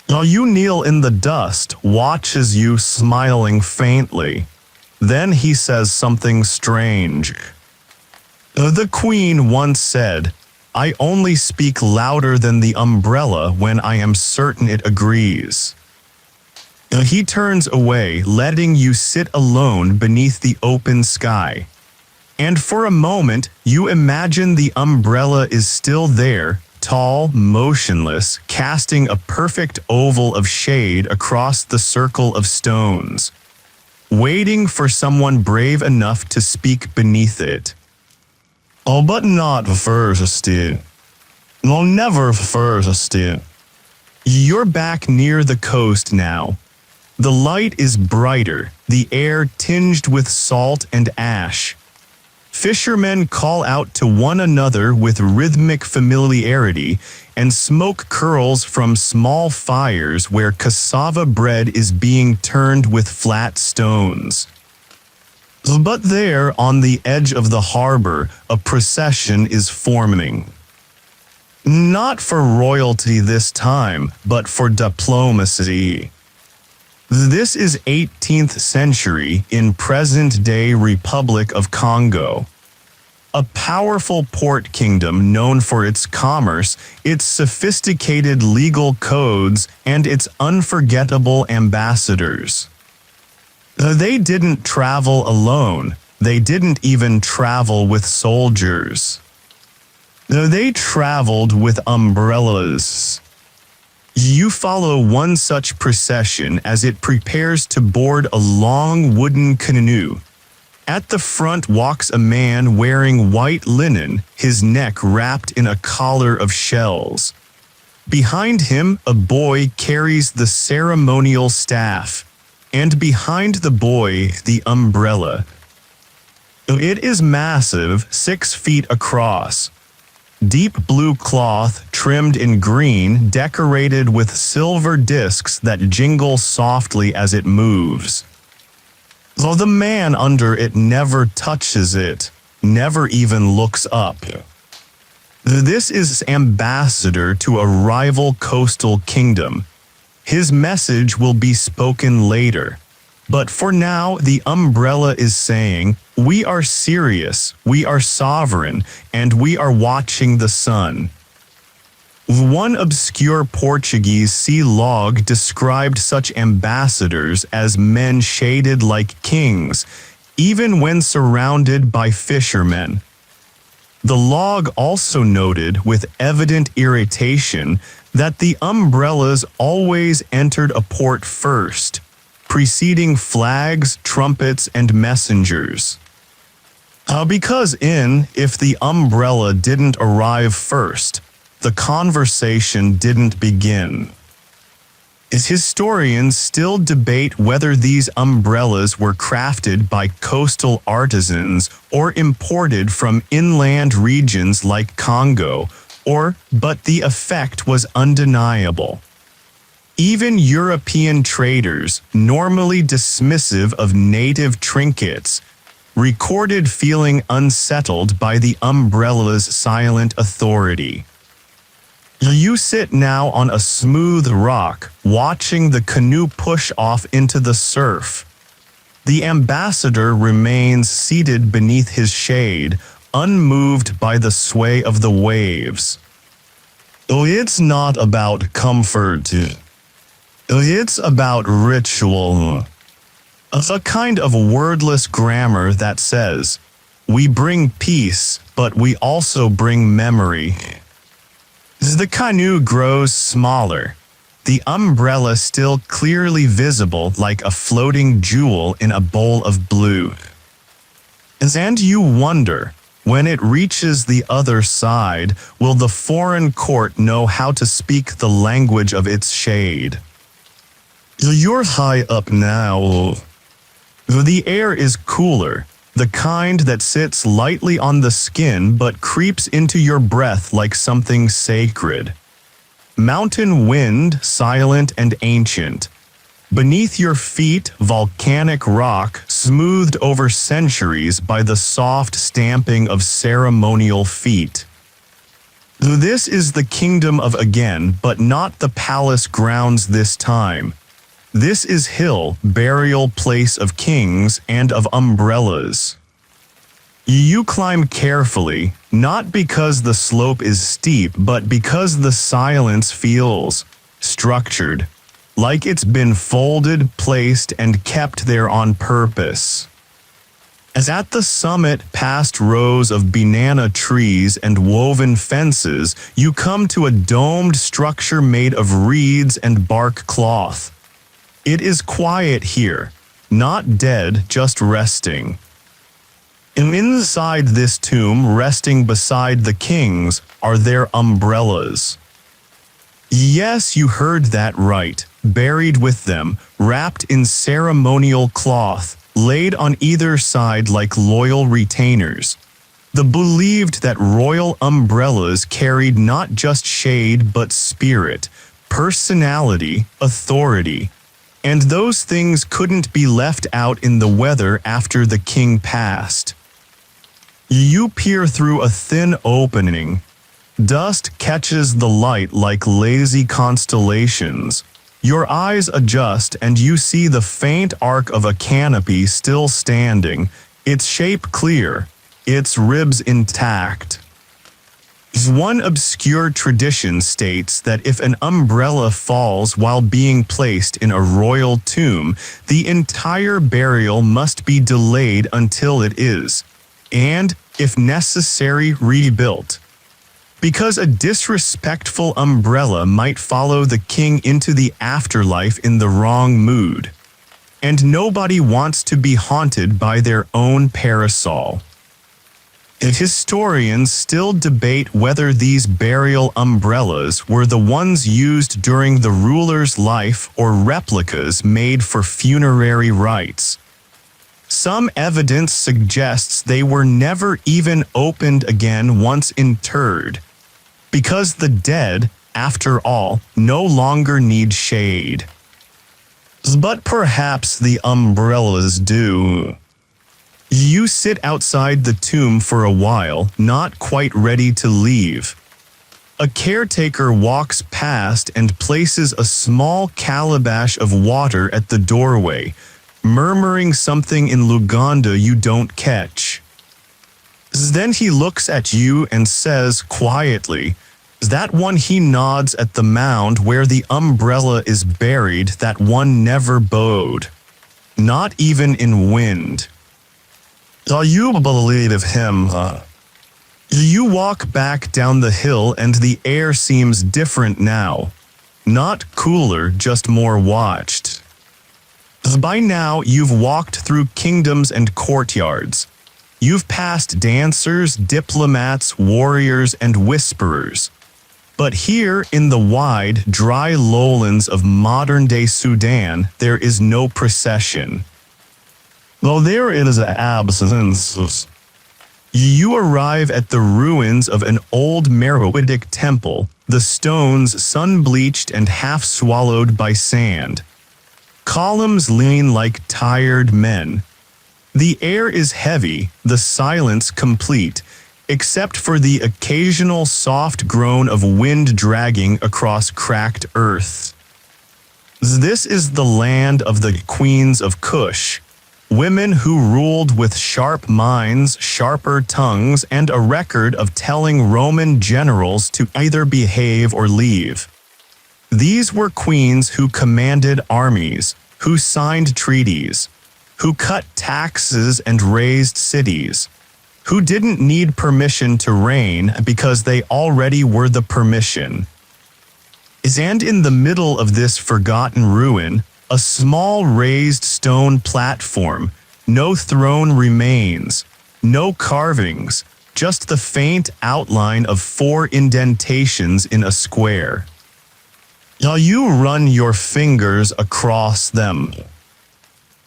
[SPEAKER 1] While you kneel in the dust, watches you smiling faintly. Then he says something strange. The queen once said, "I only speak louder than the umbrella when I am certain it agrees." He turns away, letting you sit alone beneath the open sky. And for a moment, you imagine the umbrella is still there, tall, motionless, casting a perfect oval of shade across the circle of stones, waiting for someone brave enough to speak beneath it. Oh, but not first. No, never first. You're back near the coast now. The light is brighter, the air tinged with salt and ash. Fishermen call out to one another with rhythmic familiarity, and smoke curls from small fires where cassava bread is being turned with flat stones. But there, on the edge of the harbor, a procession is forming. Not for royalty this time, but for diplomacy. This is 18th century in present-day Republic of Congo. A powerful port kingdom known for its commerce, its sophisticated legal codes, and its unforgettable ambassadors. They didn't travel alone. They didn't even travel with soldiers. They traveled with umbrellas. You follow one such procession as it prepares to board a long wooden canoe. At the front walks a man wearing white linen, his neck wrapped in a collar of shells. Behind him, a boy carries the ceremonial staff, and behind the boy, the umbrella. It is massive, 6 feet across. Deep blue cloth, trimmed in green, decorated with silver discs that jingle softly as it moves. Though the man under it never touches it, never even looks up. This is ambassador to a rival coastal kingdom. His message will be spoken later. But for now, the umbrella is saying, we are serious, we are sovereign, and we are watching the sun. One obscure Portuguese sea log described such ambassadors as men shaded like kings, even when surrounded by fishermen. The log also noted with evident irritation that the umbrellas always entered a port first, preceding flags, trumpets, and messengers. Because if the umbrella didn't arrive first, the conversation didn't begin. Historians still debate whether these umbrellas were crafted by coastal artisans or imported from inland regions like Congo, but the effect was undeniable. Even European traders, normally dismissive of native trinkets, recorded feeling unsettled by the umbrella's silent authority. You sit now on a smooth rock, watching the canoe push off into the surf. The ambassador remains seated beneath his shade, unmoved by the sway of the waves. It's not about comfort. It's about ritual. A kind of wordless grammar that says, we bring peace, but we also bring memory. As the canoe grows smaller, the umbrella still clearly visible like a floating jewel in a bowl of blue. And you wonder, when it reaches the other side, will the foreign court know how to speak the language of its shade? You're high up now. The air is cooler, the kind that sits lightly on the skin but creeps into your breath like something sacred. Mountain wind, silent and ancient. Beneath your feet, volcanic rock, smoothed over centuries by the soft stamping of ceremonial feet. This is the kingdom of again, but not the palace grounds this time. This is hill, burial place of kings and of umbrellas. You climb carefully, not because the slope is steep, but because the silence feels structured, like it's been folded, placed, and kept there on purpose. As at the summit, past rows of banana trees and woven fences, you come to a domed structure made of reeds and bark cloth. It is quiet here, not dead, just resting. And inside this tomb, resting beside the kings, are their umbrellas. Yes, you heard that right, buried with them, wrapped in ceremonial cloth, laid on either side like loyal retainers. The believed that royal umbrellas carried not just shade but spirit, personality, authority. And those things couldn't be left out in the weather after the king passed. You peer through a thin opening. Dust catches the light like lazy constellations. Your eyes adjust and you see the faint arc of a canopy still standing, its shape clear, its ribs intact. One obscure tradition states that if an umbrella falls while being placed in a royal tomb, the entire burial must be delayed until it is, and, if necessary, rebuilt. Because a disrespectful umbrella might follow the king into the afterlife in the wrong mood. And nobody wants to be haunted by their own parasol. Historians still debate whether these burial umbrellas were the ones used during the ruler's life or replicas made for funerary rites. Some evidence suggests they were never even opened again once interred, because the dead, after all, no longer need shade. But perhaps the umbrellas do. You sit outside the tomb for a while, not quite ready to leave. A caretaker walks past and places a small calabash of water at the doorway, murmuring something in Luganda you don't catch. Then he looks at you and says quietly, that one. He nods at the mound where the umbrella is buried, that one never bowed. Not even in wind. You believe him, huh? You walk back down the hill and the air seems different now. Not cooler, just more watched. By now, you've walked through kingdoms and courtyards. You've passed dancers, diplomats, warriors, and whisperers. But here in the wide, dry lowlands of modern-day Sudan, there is no procession. Though there is an absence. You arrive at the ruins of an old Meroitic temple, the stones sun-bleached and half-swallowed by sand. Columns lean like tired men. The air is heavy, the silence complete, except for the occasional soft groan of wind dragging across cracked earth. This is the land of the queens of Kush, women who ruled with sharp minds, sharper tongues, and a record of telling Roman generals to either behave or leave. These were queens who commanded armies, who signed treaties, who cut taxes and raised cities, who didn't need permission to reign because they already were the permission. And in the middle of this forgotten ruin, a small raised stone platform, no throne remains, no carvings, just the faint outline of 4 indentations in a square. Now you run your fingers across them.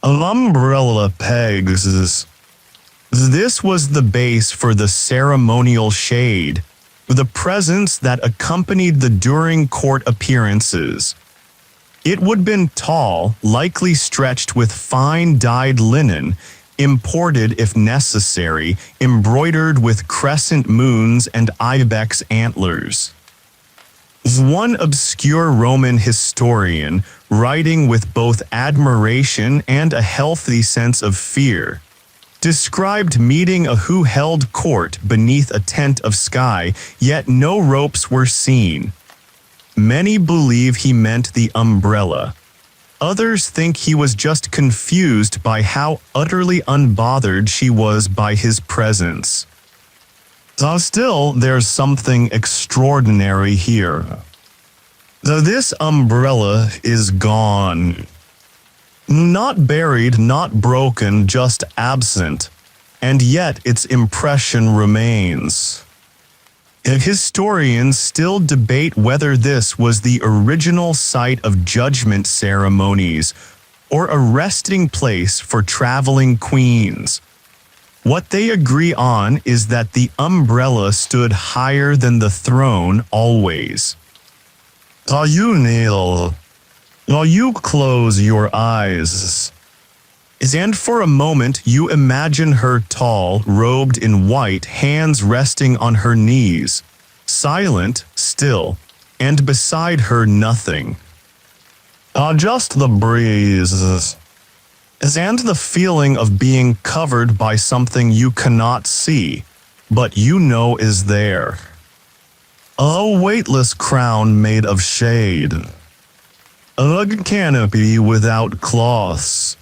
[SPEAKER 1] An umbrella pegs. This was the base for the ceremonial shade, the presence that accompanied the during court appearances. It would have been tall, likely stretched with fine dyed linen, imported if necessary, embroidered with crescent moons and ibex antlers. One obscure Roman historian, writing with both admiration and a healthy sense of fear, described meeting a who held court beneath a tent of sky, yet no ropes were seen. Many believe he meant the umbrella. Others think he was just confused by how utterly unbothered she was by his presence. Still, there's something extraordinary here. Though this umbrella is gone. Not buried, not broken, just absent, and yet its impression remains. Historians still debate whether this was the original site of judgment ceremonies or a resting place for traveling queens. What they agree on is that the umbrella stood higher than the throne always. You kneel. You close your eyes. And for a moment you imagine her tall, robed in white, hands resting on her knees, silent, still, and beside her nothing. Just the breeze. And the feeling of being covered by something you cannot see, but you know is there. A weightless crown made of shade. A canopy without cloths.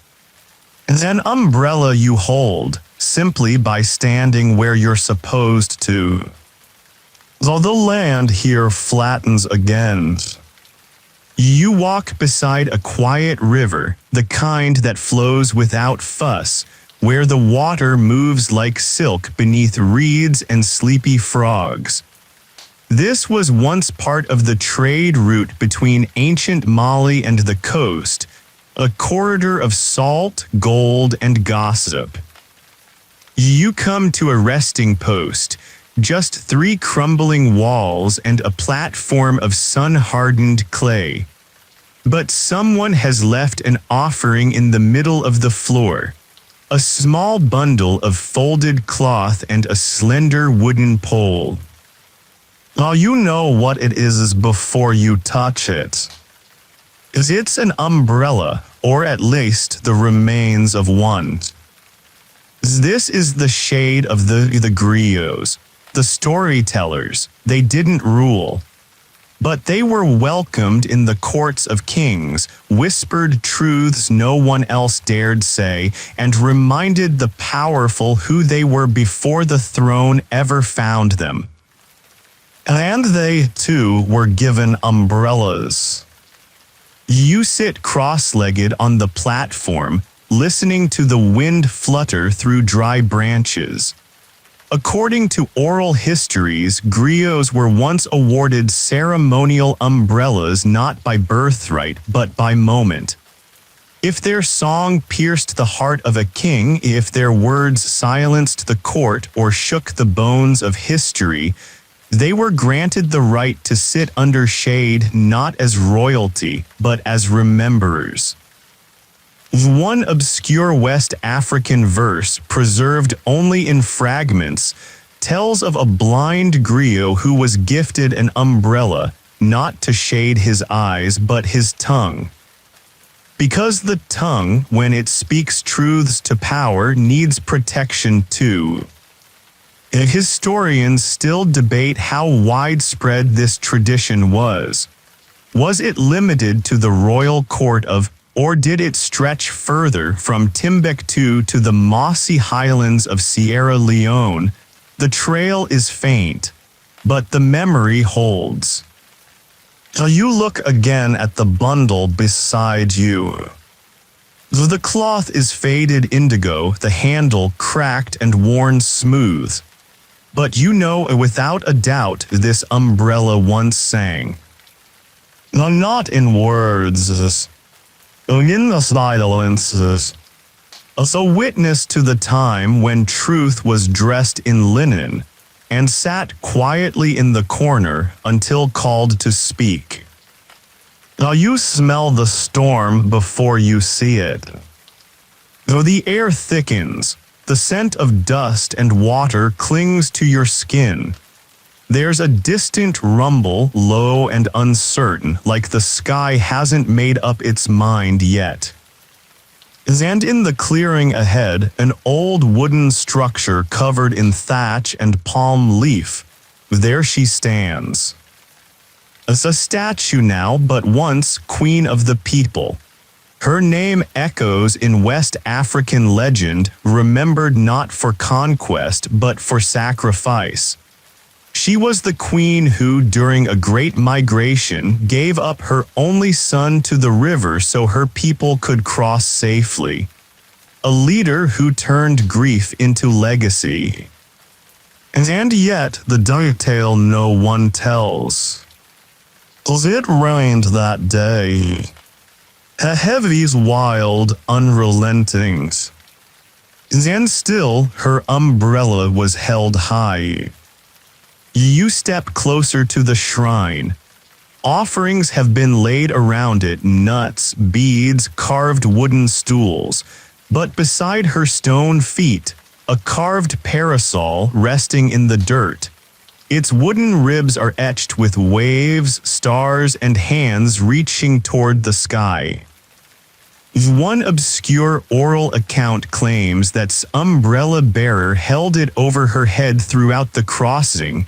[SPEAKER 1] An umbrella you hold, simply by standing where you're supposed to. Though the land here flattens again. You walk beside a quiet river, the kind that flows without fuss, where the water moves like silk beneath reeds and sleepy frogs. This was once part of the trade route between ancient Mali and the coast, a corridor of salt, gold, and gossip. You come to a resting post, just 3 crumbling walls and a platform of sun-hardened clay. But someone has left an offering in the middle of the floor, a small bundle of folded cloth and a slender wooden pole. You know what it is before you touch it. It's an umbrella, or at least the remains of one. This is the shade of the griots, the storytellers. They didn't rule. But they were welcomed in the courts of kings, whispered truths no one else dared say, and reminded the powerful who they were before the throne ever found them. And they, too, were given umbrellas. You sit cross-legged on the platform, listening to the wind flutter through dry branches. According to oral histories, griots were once awarded ceremonial umbrellas not by birthright but by moment. If their song pierced the heart of a king, if their words silenced the court or shook the bones of history, they were granted the right to sit under shade not as royalty, but as rememberers. One obscure West African verse, preserved only in fragments, tells of a blind griot who was gifted an umbrella, not to shade his eyes but his tongue. Because the tongue, when it speaks truths to power, needs protection too. Historians still debate how widespread this tradition was. Was it limited to the royal court of, or did it stretch further from Timbuktu to the mossy highlands of Sierra Leone? The trail is faint, but the memory holds. You look again at the bundle beside you. The cloth is faded indigo, the handle cracked and worn smooth. But you know without a doubt this umbrella once sang. Not in words, in the silences. As a witness to the time when truth was dressed in linen and sat quietly in the corner until called to speak. Now you smell the storm before you see it. Though the air thickens, the scent of dust and water clings to your skin. There's a distant rumble, low and uncertain, like the sky hasn't made up its mind yet. And in the clearing ahead, an old wooden structure covered in thatch and palm leaf. There she stands. As a statue now, but once queen of the people. Her name echoes in West African legend, remembered not for conquest but for sacrifice. She was the queen who, during a great migration, gave up her only son to the river so her people could cross safely. A leader who turned grief into legacy. And yet, the detail no one tells. It rained that day. A heavy's wild, unrelenting. And still, her umbrella was held high. You step closer to the shrine. Offerings have been laid around it, nuts, beads, carved wooden stools. But beside her stone feet, a carved parasol resting in the dirt. Its wooden ribs are etched with waves, stars, and hands reaching toward the sky. One obscure oral account claims that umbrella bearer held it over her head throughout the crossing,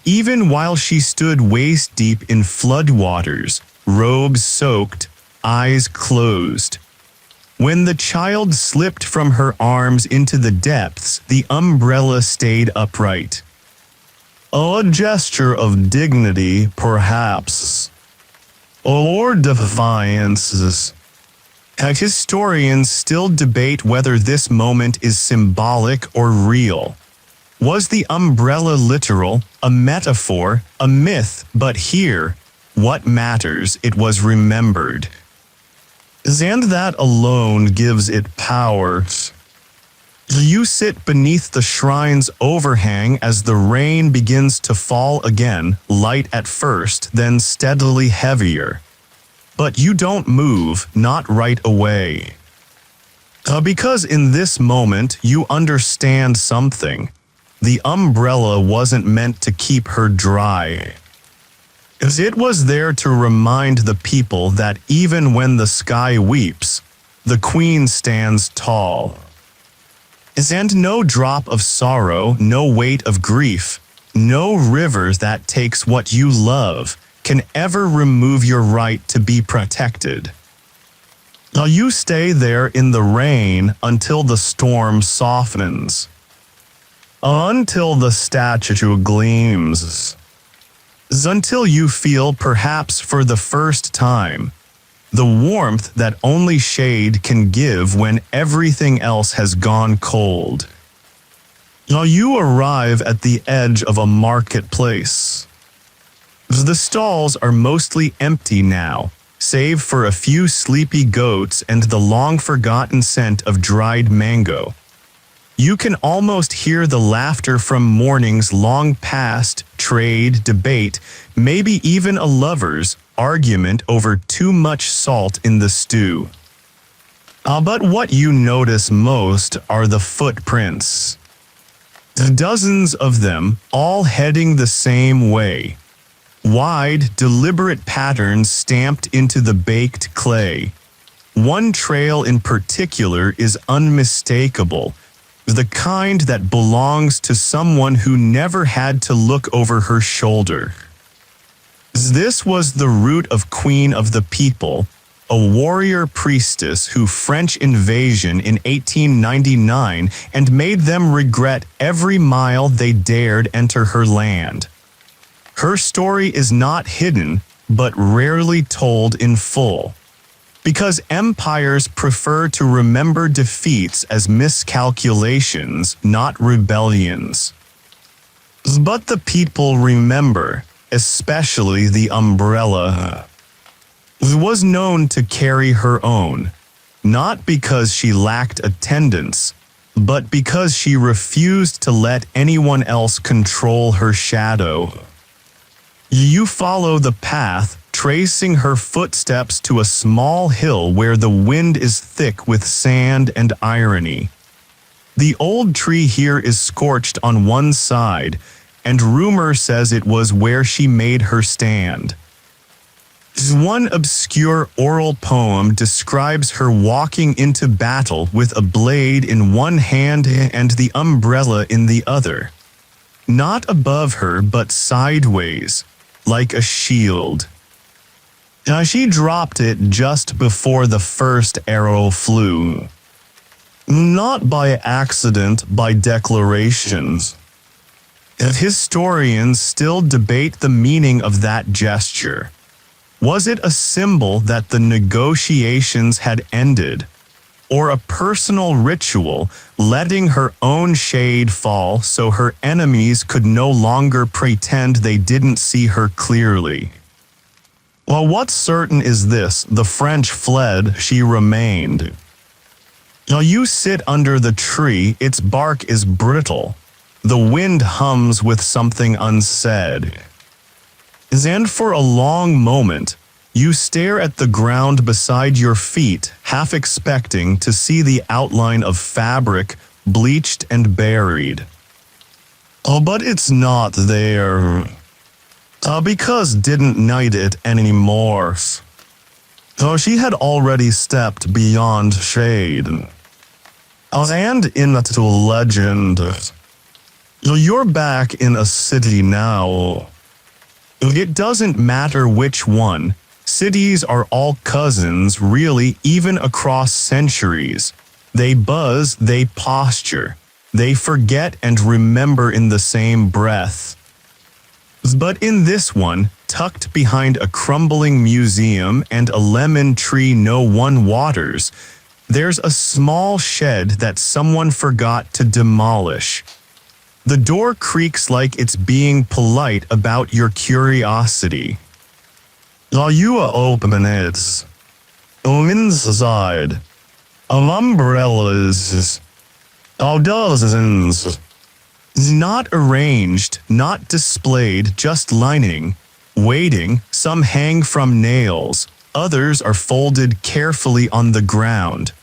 [SPEAKER 1] even while she stood waist-deep in floodwaters, robes soaked, eyes closed. When the child slipped from her arms into the depths, the umbrella stayed upright. A gesture of dignity, perhaps, or defiance. Historians still debate whether this moment is symbolic or real. Was the umbrella literal, a metaphor, a myth? But here, what matters, it was remembered. And that alone gives it power. You sit beneath the shrine's overhang as the rain begins to fall again, light at first, then steadily heavier. But you don't move, not right away. Because in this moment you understand something. The umbrella wasn't meant to keep her dry. It was there to remind the people that even when the sky weeps, the queen stands tall. And no drop of sorrow, no weight of grief, no river that takes what you love can ever remove your right to be protected. Now you stay there in the rain until the storm softens. Until the statue gleams. Until you feel, perhaps for the first time, the warmth that only shade can give when everything else has gone cold. Now you arrive at the edge of a marketplace. The stalls are mostly empty now, save for a few sleepy goats and the long-forgotten scent of dried mango. You can almost hear the laughter from mornings long past, trade, debate, maybe even a lover's argument over too much salt in the stew. But what you notice most are the footprints. Dozens of them, all heading the same way. Wide, deliberate patterns stamped into the baked clay. One trail in particular is unmistakable, the kind that belongs to someone who never had to look over her shoulder. This was the root of Queen of the People, a warrior priestess who French invasion in 1899 and made them regret every mile they dared enter her land. Her story is not hidden, but rarely told in full. Because empires prefer to remember defeats as miscalculations, not rebellions. But the people remember, especially the umbrella. Was known to carry her own, not because she lacked attendants, but because she refused to let anyone else control her shadow. You follow the path, tracing her footsteps to a small hill where the wind is thick with sand and irony. The old tree here is scorched on one side, and rumor says it was where she made her stand. One obscure oral poem describes her walking into battle with a blade in one hand and the umbrella in the other. Not above her, but sideways, like a shield. She dropped it just before the first arrow flew. Not by accident, by declarations. Historians still debate the meaning of that gesture. Was it a symbol that the negotiations had ended, or a personal ritual letting her own shade fall so her enemies could no longer pretend they didn't see her clearly? Well, what's certain is this: the French fled, she remained. Now you sit under the tree, its bark is brittle. The wind hums with something unsaid. And for a long moment, you stare at the ground beside your feet, half expecting to see the outline of fabric, bleached and buried. But it's not there. Because didn't need it anymore. She had already stepped beyond shade. And into legend. You're back in a city now. It doesn't matter which one. Cities are all cousins, really, even across centuries. They buzz, they posture. They forget and remember in the same breath. But in this one, tucked behind a crumbling museum and a lemon tree no one waters, there's a small shed that someone forgot to demolish. The door creaks like it's being polite about your curiosity. You open it. Inside, of umbrellas, dozens. Not arranged, not displayed, just lining, waiting. Some hang from nails, others are folded carefully on the ground.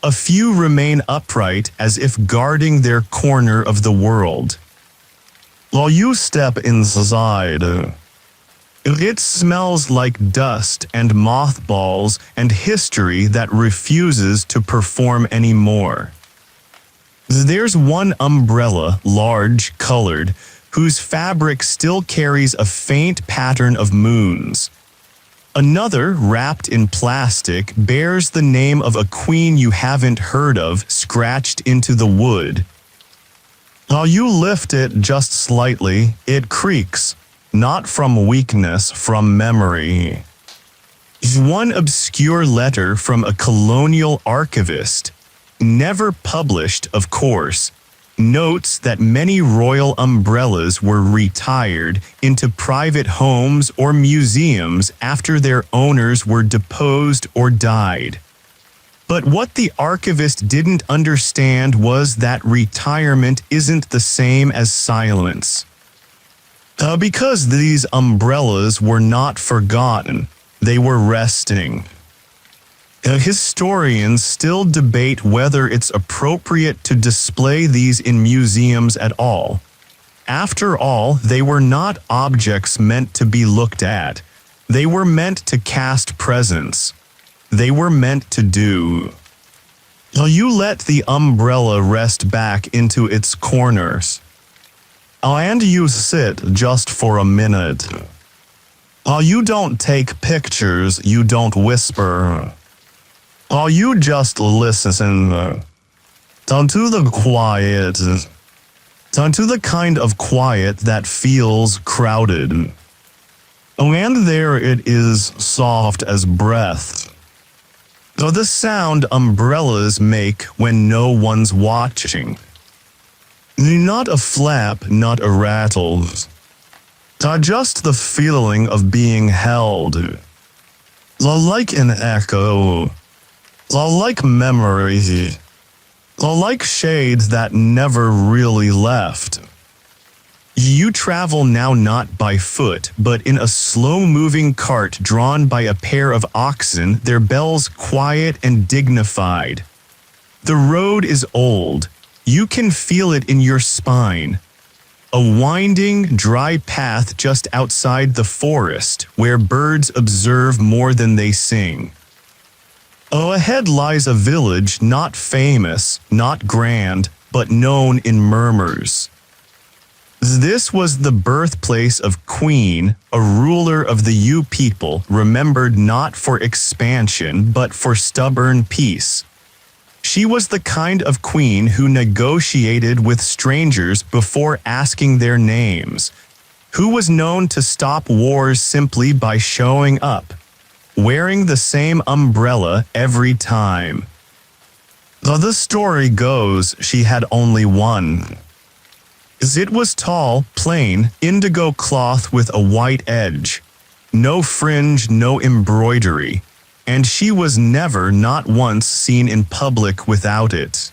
[SPEAKER 1] A few remain upright as if guarding their corner of the world. While you step inside, it smells like dust and mothballs and history that refuses to perform anymore. There's one umbrella, large, colored, whose fabric still carries a faint pattern of moons. Another, wrapped in plastic, bears the name of a queen you haven't heard of scratched into the wood. While you lift it just slightly, it creaks, not from weakness, from memory. One obscure letter from a colonial archivist, never published, of course, notes that many royal umbrellas were retired into private homes or museums after their owners were deposed or died. But what the archivist didn't understand was that retirement isn't the same as silence. Because these umbrellas were not forgotten, they were resting. Historians still debate whether it's appropriate to display these in museums at all. After all, they were not objects meant to be looked at. They were meant to cast presence. They were meant to do. You let the umbrella rest back into its corners. And you sit just for a minute. You don't take pictures, you don't whisper. You just listen. To the quiet. To the kind of quiet that feels crowded. And there it is, soft as breath. The sound umbrellas make when no one's watching. Not a flap, not a rattle. Just the feeling of being held. Like an echo. Like memory. Like shades that never really left. You travel now not by foot, but in a slow-moving cart drawn by a pair of oxen, their bells quiet and dignified. The road is old. You can feel it in your spine. A winding, dry path just outside the forest, where birds observe more than they sing. Ahead lies a village not famous, not grand, but known in murmurs. This was the birthplace of Queen, a ruler of the Yu people, remembered not for expansion but for stubborn peace. She was the kind of queen who negotiated with strangers before asking their names, who was known to stop wars simply by showing up, wearing the same umbrella every time. The story goes she had only one. It was tall, plain, indigo cloth with a white edge. No fringe, no embroidery. And she was never, not once, seen in public without it.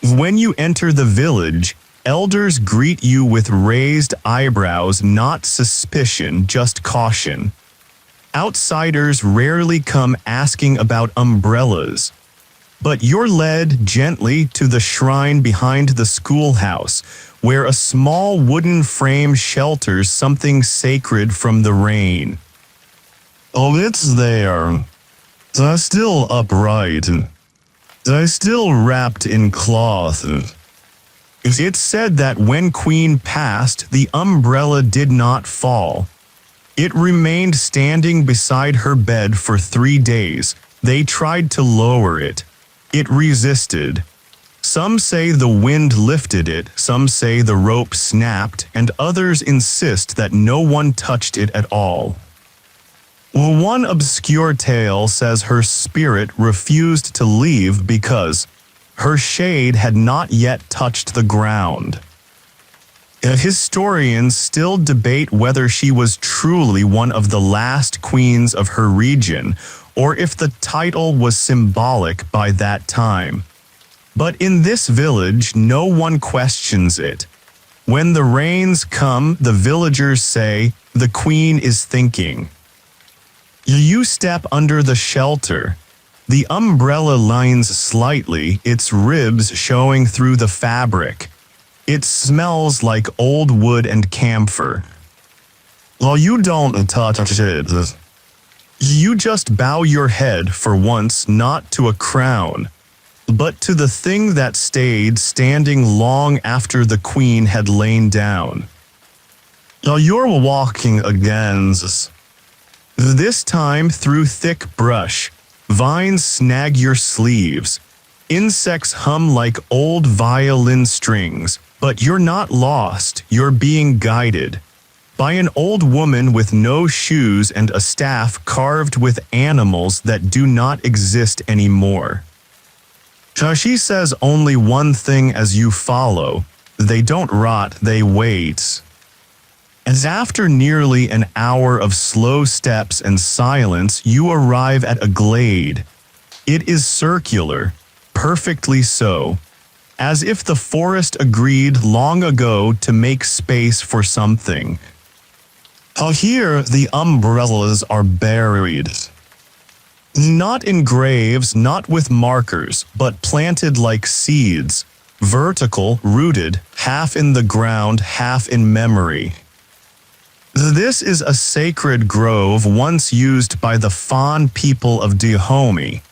[SPEAKER 1] When you enter the village, elders greet you with raised eyebrows, not suspicion, just caution. Outsiders rarely come asking about umbrellas. But you're led gently to the shrine behind the schoolhouse, where a small wooden frame shelters something sacred from the rain. It's there. Still upright. Still wrapped in cloth. It's said that when Queen passed, the umbrella did not fall. It remained standing beside her bed for 3 days. They tried to lower it. It resisted. Some say the wind lifted it, some say the rope snapped, and others insist that no one touched it at all. One obscure tale says her spirit refused to leave because her shade had not yet touched the ground. Historians still debate whether she was truly one of the last queens of her region, or if the title was symbolic by that time. But in this village, no one questions it. When the rains come, the villagers say, "The queen is thinking." You step under the shelter. The umbrella lines slightly, its ribs showing through the fabric. It smells like old wood and camphor. You don't touch it. You just bow your head for once, not to a crown, but to the thing that stayed standing long after the queen had lain down. You're walking again. This time through thick brush. Vines snag your sleeves. Insects hum like old violin strings, but you're not lost, you're being guided by an old woman with no shoes and a staff carved with animals that do not exist anymore. She says only one thing as you follow. They don't rot, they wait. As after nearly an hour of slow steps and silence, you arrive at a glade. It is circular, perfectly so, as if the forest agreed long ago to make space for something. Here, the umbrellas are buried. Not in graves, not with markers, but planted like seeds, vertical, rooted, half in the ground, half in memory. This is a sacred grove once used by the Fan people of Dahomey,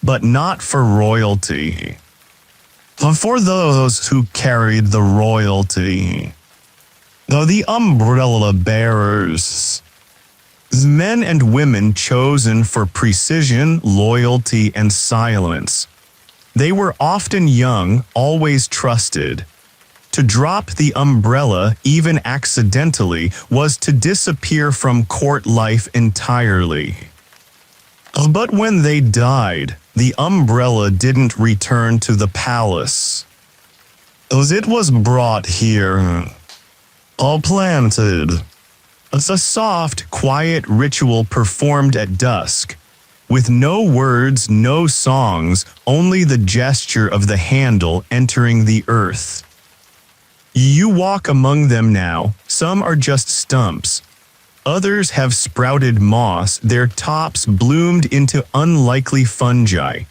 [SPEAKER 1] but not for royalty. For those who carried the royalty. The umbrella bearers. Men and women chosen for precision, loyalty, and silence. They were often young, always trusted. To drop the umbrella, even accidentally, was to disappear from court life entirely. But when they died, the umbrella didn't return to the palace. As it was brought here, all planted. It's a soft, quiet ritual performed at dusk, with no words, no songs, only the gesture of the handle entering the earth. You walk among them now, some are just stumps. Others have sprouted moss, their tops bloomed into unlikely fungi.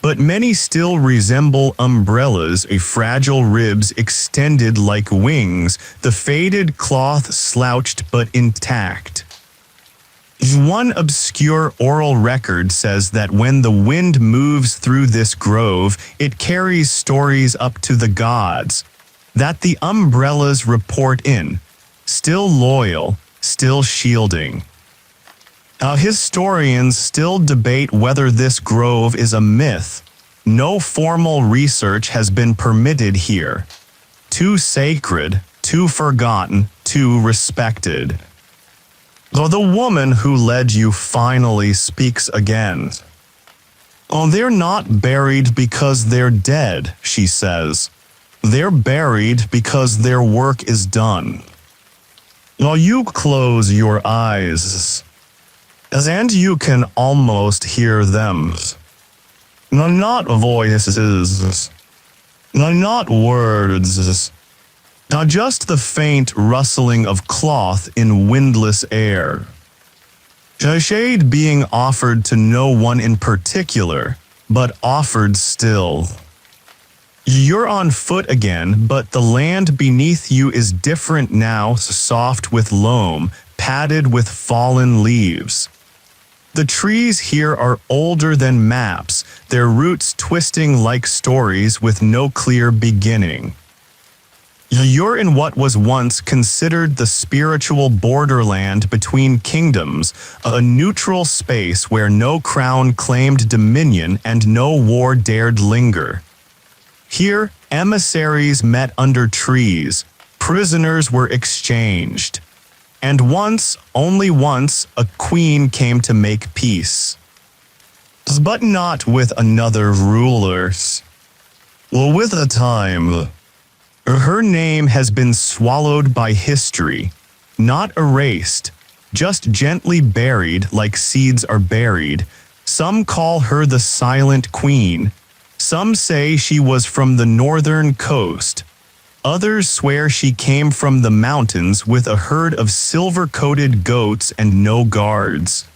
[SPEAKER 1] But many still resemble umbrellas, fragile ribs extended like wings, the faded cloth slouched but intact. One obscure oral record says that when the wind moves through this grove, it carries stories up to the gods, that the umbrellas report in, still loyal, still shielding. Historians still debate whether this grove is a myth. No formal research has been permitted here. Too sacred, too forgotten, too respected. Though the woman who led you finally speaks again. Oh, they're not buried because they're dead, she says. They're buried because their work is done. Now you close your eyes, and you can almost hear them. Not voices, not words, just the faint rustling of cloth in windless air. A shade being offered to no one in particular, but offered still. You're on foot again, but the land beneath you is different now, soft with loam, padded with fallen leaves. The trees here are older than maps, their roots twisting like stories with no clear beginning. You're in what was once considered the spiritual borderland between kingdoms, a neutral space where no crown claimed dominion and no war dared linger. Here, emissaries met under trees, prisoners were exchanged. And once, only once, a queen came to make peace. But not with another ruler. Well, with a time. Her name has been swallowed by history, not erased, just gently buried like seeds are buried. Some call her the Silent Queen. Some say she was from the northern coast. Others swear she came from the mountains with a herd of silver-coated goats and no guards.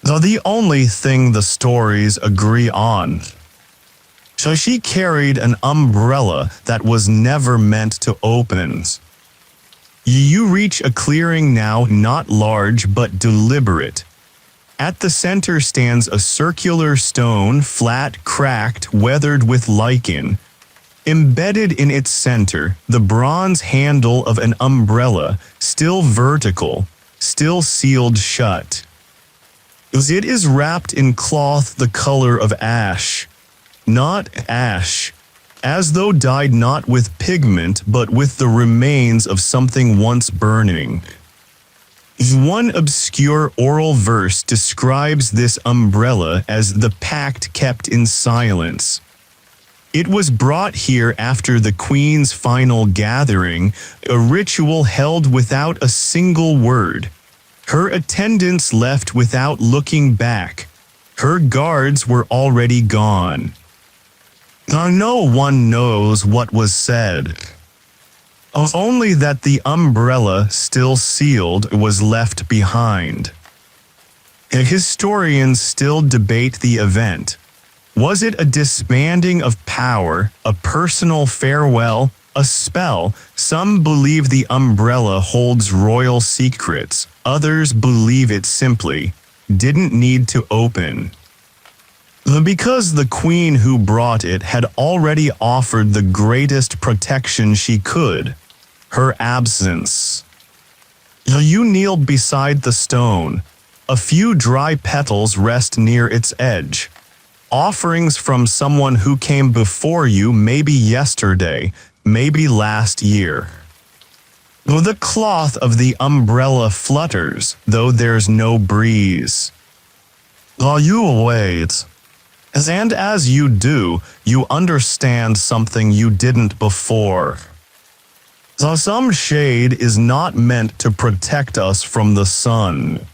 [SPEAKER 1] The only thing the stories agree on. So she carried an umbrella that was never meant to open. You reach a clearing now, not large but deliberate. At the center stands a circular stone, flat, cracked, weathered with lichen. Embedded in its center, the bronze handle of an umbrella, still vertical, still sealed shut. It is wrapped in cloth the color of ash. Not ash, as though dyed not with pigment but with the remains of something once burning. One obscure oral verse describes this umbrella as the pact kept in silence. It was brought here after the queen's final gathering, a ritual held without a single word. Her attendants left without looking back. Her guards were already gone. No one knows what was said. Only that the umbrella, still sealed, was left behind. Historians still debate the event. Was it a disbanding of power, a personal farewell, a spell? Some believe the umbrella holds royal secrets, others believe it simply didn't need to open. Because the queen who brought it had already offered the greatest protection she could, her absence. You kneel beside the stone. A few dry petals rest near its edge. Offerings from someone who came before you, maybe yesterday, maybe last year. The cloth of the umbrella flutters, though there's no breeze. You wait. And as you do, you understand something you didn't before. Some shade is not meant to protect us from the sun.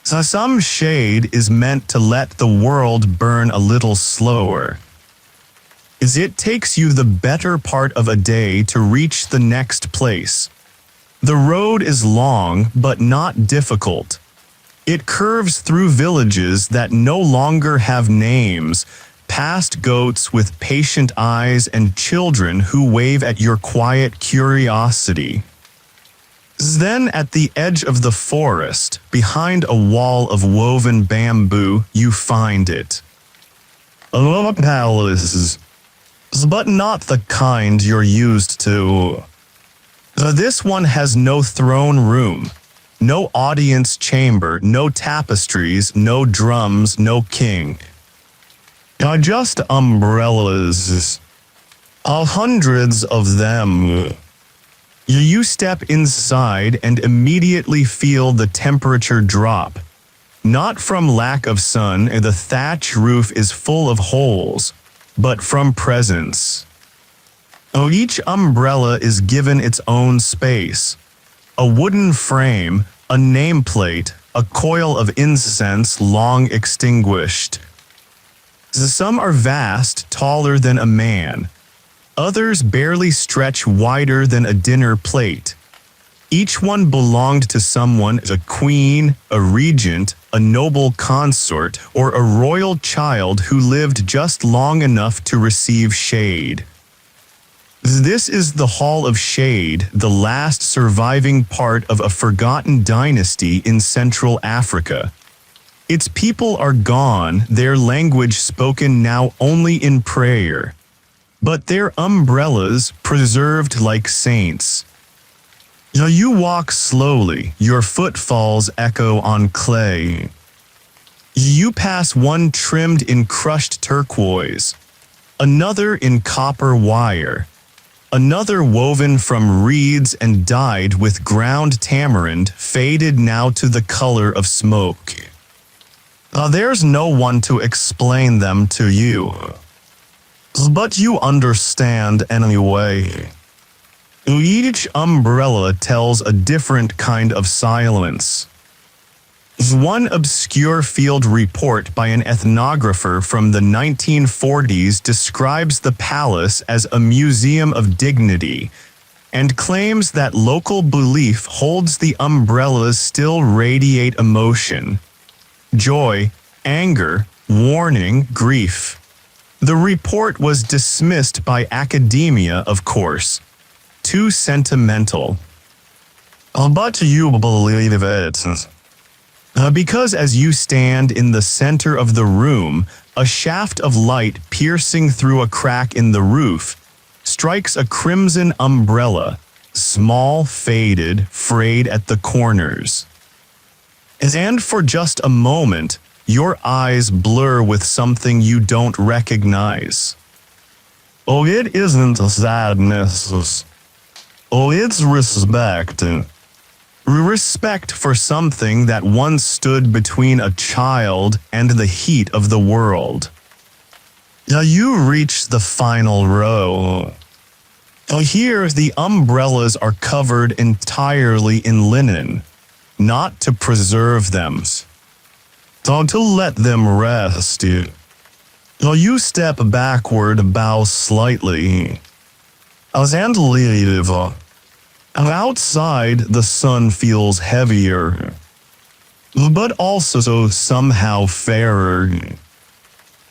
[SPEAKER 1] Some shade is meant to let the world burn a little slower. It takes you the better part of a day to reach the next place. The road is long but not difficult. It curves through villages that no longer have names, past goats with patient eyes and children who wave at your quiet curiosity. Then at the edge of the forest, behind a wall of woven bamboo, you find it. A palace, but not the kind you're used to. This one has no throne room, no audience chamber, no tapestries, no drums, no king. Just umbrellas. Hundreds of them. You step inside and immediately feel the temperature drop. Not from lack of sun, the thatch roof is full of holes, but from presence. Each umbrella is given its own space. A wooden frame, a nameplate, a coil of incense long extinguished. Some are vast, taller than a man. Others barely stretch wider than a dinner plate. Each one belonged to someone, a queen, a regent, a noble consort, or a royal child who lived just long enough to receive shade. This is the Hall of Shade, the last surviving part of a forgotten dynasty in Central Africa. Its people are gone, their language spoken now only in prayer. But their umbrellas preserved like saints. You walk slowly, your footfalls echo on clay. You pass one trimmed in crushed turquoise, another in copper wire, another woven from reeds and dyed with ground tamarind, faded now to the color of smoke. There's no one to explain them to you. But you understand anyway. Each umbrella tells a different kind of silence. One obscure field report by an ethnographer from the 1940s describes the palace as a museum of dignity and claims that local belief holds the umbrellas still radiate emotion. Joy, anger, warning, grief. The report was dismissed by academia, of course. Too sentimental. But you believe it. Because as you stand in the center of the room, a shaft of light piercing through a crack in the roof strikes a crimson umbrella, small, faded, frayed at the corners. And for just a moment, your eyes blur with something you don't recognize. It isn't sadness. It's respect. Respect for something that once stood between a child and the heat of the world. You reach the final row. Here, the umbrellas are covered entirely in linen, not to preserve them, to let them rest. You step backward, bow slightly, and leave. Outside, the sun feels heavier, but also somehow fairer.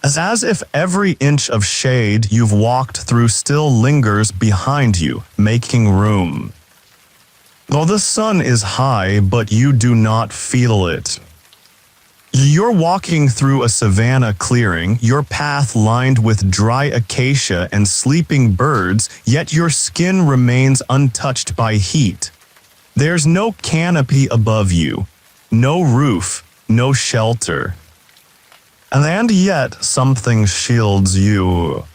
[SPEAKER 1] As if every inch of shade you've walked through still lingers behind you, making room. The sun is high, but you do not feel it. You're walking through a savanna clearing, your path lined with dry acacia and sleeping birds, yet your skin remains untouched by heat. There's no canopy above you, no roof, no shelter. And yet something shields you.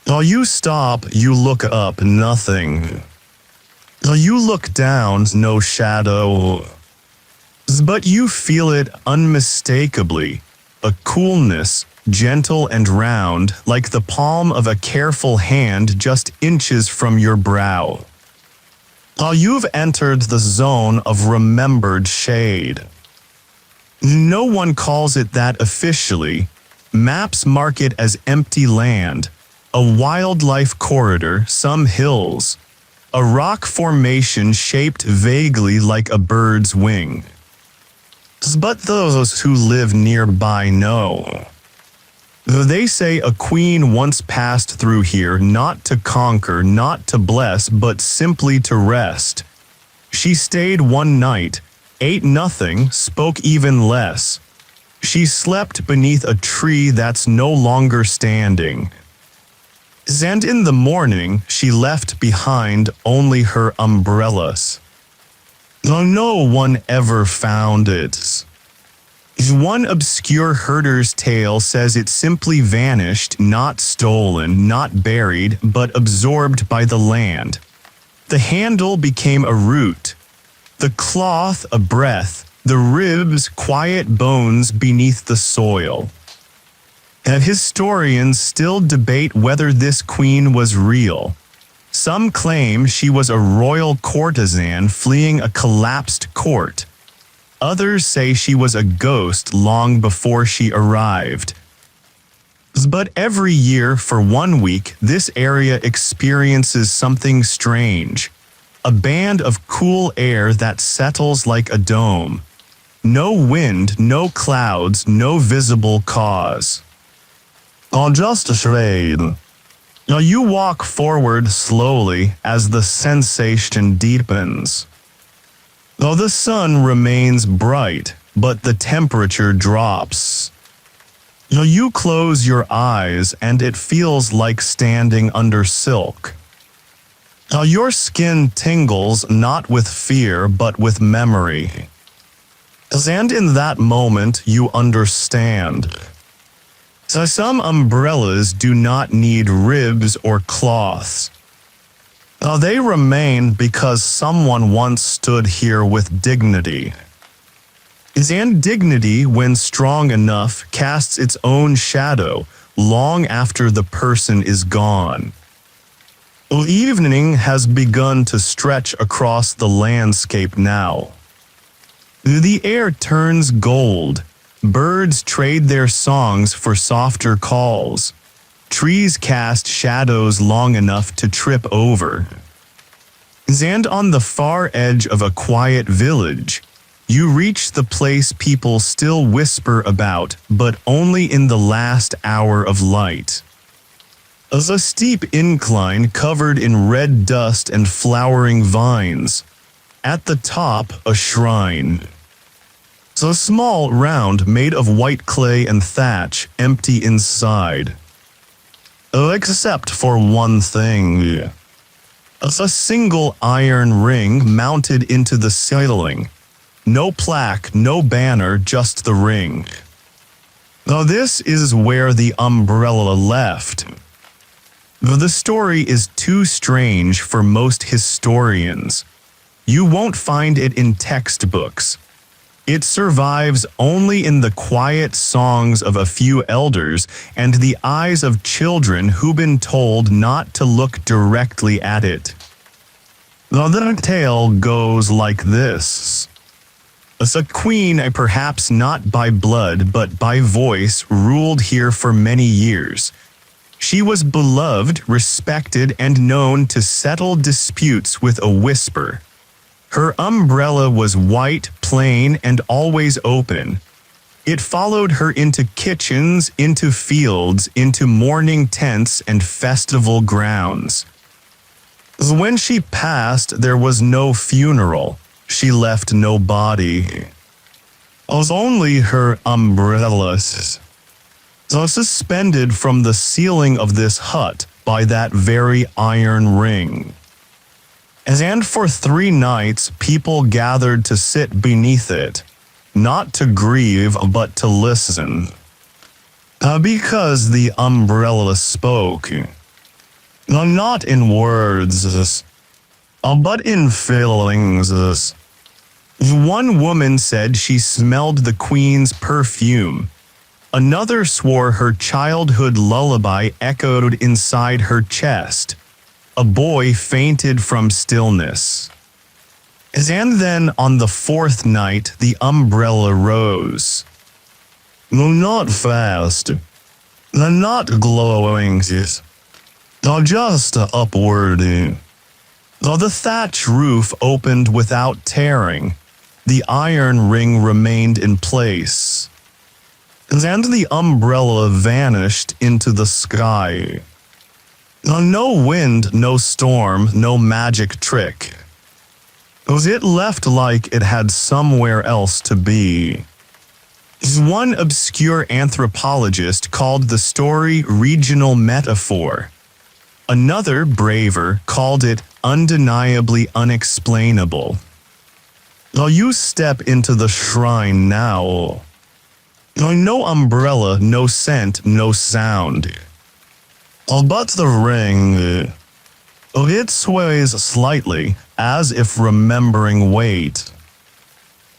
[SPEAKER 1] While you stop, you look up, nothing. While you look down, no shadow. But you feel it unmistakably, a coolness, gentle and round, like the palm of a careful hand just inches from your brow. While you've entered the zone of remembered shade. No one calls it that officially. Maps mark it as empty land, a wildlife corridor, some hills, a rock formation shaped vaguely like a bird's wing. But those who live nearby know. They say a queen once passed through here not to conquer, not to bless, but simply to rest. She stayed one night, ate nothing, spoke even less. She slept beneath a tree that's no longer standing. And in the morning, she left behind only her umbrellas. No one ever found it. One obscure herder's tale says it simply vanished, not stolen, not buried, but absorbed by the land. The handle became a root, the cloth a breath, the ribs quiet bones beneath the soil. And historians still debate whether this queen was real. Some claim she was a royal courtesan fleeing a collapsed court. Others say she was a ghost long before she arrived. But every year for 1 week, this area experiences something strange. A band of cool air that settles like a dome. No wind, no clouds, no visible cause. Just a shade. Now you walk forward slowly as the sensation deepens. Though the sun remains bright, but the temperature drops. You close your eyes and it feels like standing under silk. Your skin tingles not with fear but with memory. And in that moment you understand. So some umbrellas do not need ribs or cloths. They remain because someone once stood here with dignity. And dignity, when strong enough, casts its own shadow long after the person is gone. Evening has begun to stretch across the landscape now. The air turns gold. Birds trade their songs for softer calls. Trees cast shadows long enough to trip over. And on the far edge of a quiet village, you reach the place people still whisper about, but only in the last hour of light. As a steep incline covered in red dust and flowering vines. At the top, a shrine. A small round made of white clay and thatch, empty inside. Except for one thing. A single iron ring mounted into the ceiling. No plaque, no banner, just the ring. Now this is where the umbrella left. The story is too strange for most historians. You won't find it in textbooks. It survives only in the quiet songs of a few elders and the eyes of children who've been told not to look directly at it. The tale goes like this. As a queen, perhaps not by blood but by voice, ruled here for many years. She was beloved, respected, and known to settle disputes with a whisper. Her umbrella was white, plain, and always open. It followed her into kitchens, into fields, into mourning tents and festival grounds. When she passed, there was no funeral. She left no body. It was only her umbrellas. Suspended from the ceiling of this hut by that very iron ring. And for 3 nights people gathered to sit beneath it, not to grieve but to listen. Because the umbrella spoke, not in words, but in feelings. One woman said she smelled the queen's perfume. Another swore her childhood lullaby echoed inside her chest. A boy fainted from stillness. And then on the 4th night the umbrella rose. Not fast, not glowing, just upward. The thatch roof opened without tearing. The iron ring remained in place. And the umbrella vanished into the sky. No wind, no storm, no magic trick. It left like it had somewhere else to be. One obscure anthropologist called the story regional metaphor. Another, braver, called it undeniably unexplainable. You step into the shrine now. No umbrella, no scent, no sound. But the ring, it sways slightly, as if remembering weight.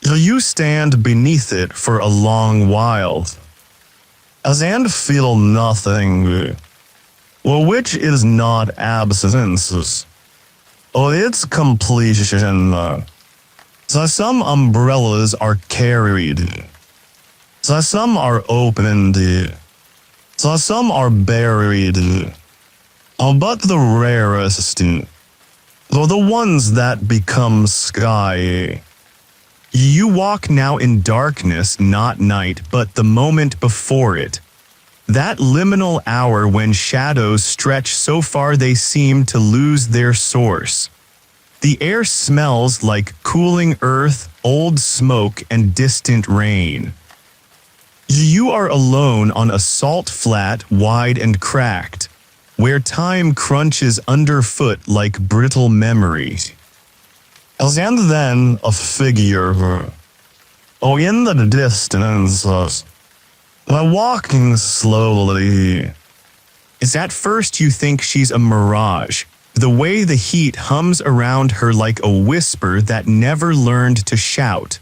[SPEAKER 1] You stand beneath it for a long while, and feel nothing, which is not absence. It's completion. Some umbrellas are carried. Some are opened. Some are buried. But the rarest, the ones that become sky. You walk now in darkness, not night, but the moment before it. That liminal hour when shadows stretch so far they seem to lose their source. The air smells like cooling earth, old smoke, and distant rain. You are alone on a salt flat wide and cracked, where time crunches underfoot like brittle memory. And then a figure, in the distance, walking slowly. At first you think she's a mirage, the way the heat hums around her like a whisper that never learned to shout.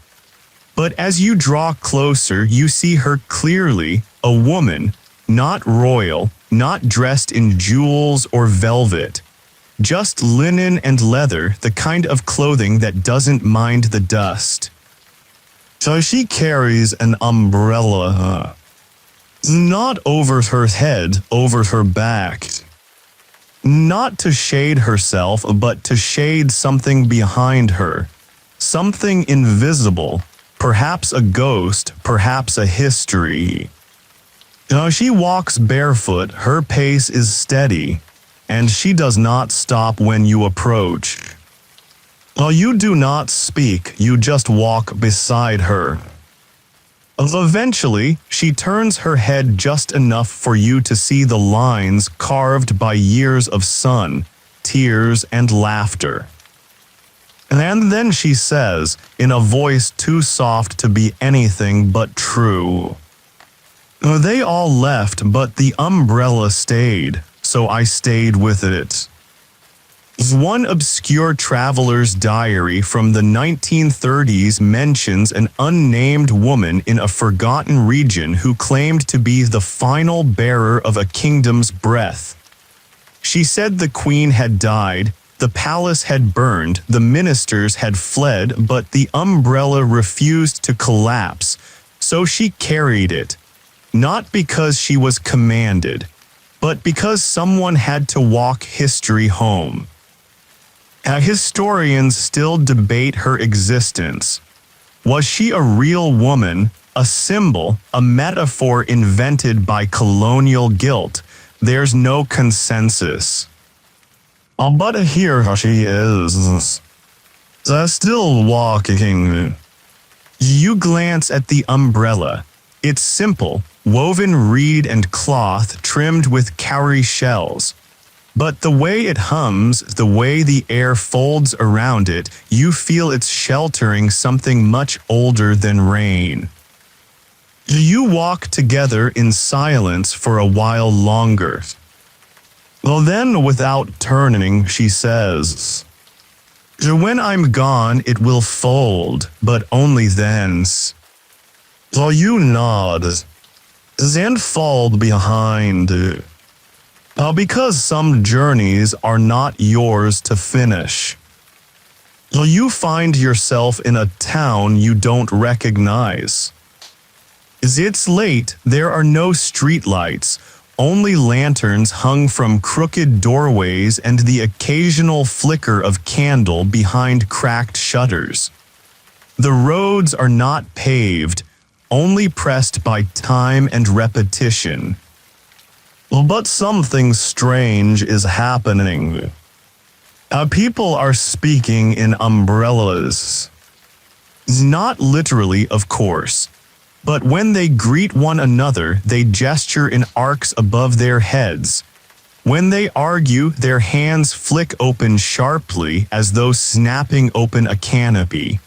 [SPEAKER 1] But as you draw closer, you see her clearly, a woman, not royal, not dressed in jewels or velvet. Just linen and leather, the kind of clothing that doesn't mind the dust. So she carries an umbrella. Not over her head, over her back. Not to shade herself, but to shade something behind her. Something invisible, perhaps a ghost, perhaps a history. She walks barefoot, her pace is steady, and she does not stop when you approach. You do not speak, you just walk beside her. Eventually, she turns her head just enough for you to see the lines carved by years of sun, tears, and laughter. And then she says, in a voice too soft to be anything but true, "They all left, but the umbrella stayed, so I stayed with it." One obscure traveler's diary from the 1930s mentions an unnamed woman in a forgotten region who claimed to be the final bearer of a kingdom's breath. She said the queen had died, the palace had burned, the ministers had fled, but the umbrella refused to collapse, so she carried it, not because she was commanded, but because someone had to walk history home. Historians still debate her existence. Was she a real woman, a symbol, a metaphor invented by colonial guilt? There's no consensus. But here she is, still walking. You glance at the umbrella. It's simple, woven reed and cloth trimmed with cowrie shells. But the way it hums, the way the air folds around it, you feel it's sheltering something much older than rain. You walk together in silence for a while longer. Well, then, without turning, she says, "When I'm gone, it will fold, but only then." So you nod, then fold behind. Because some journeys are not yours to finish. So you find yourself in a town you don't recognize. It's late, there are no streetlights, only lanterns hung from crooked doorways and the occasional flicker of candle behind cracked shutters. The roads are not paved, only pressed by time and repetition. But something strange is happening. People are speaking in umbrellas. Not literally, of course, but when they greet one another, they gesture in arcs above their heads. When they argue, their hands flick open sharply as though snapping open a canopy.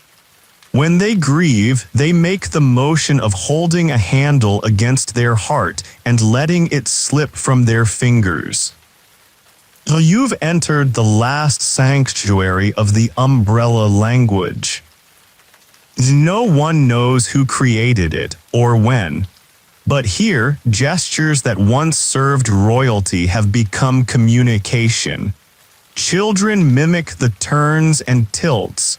[SPEAKER 1] When they grieve, they make the motion of holding a handle against their heart and letting it slip from their fingers. So you've entered the last sanctuary of the umbrella language. No one knows who created it or when, but here, gestures that once served royalty have become communication. Children mimic the turns and tilts.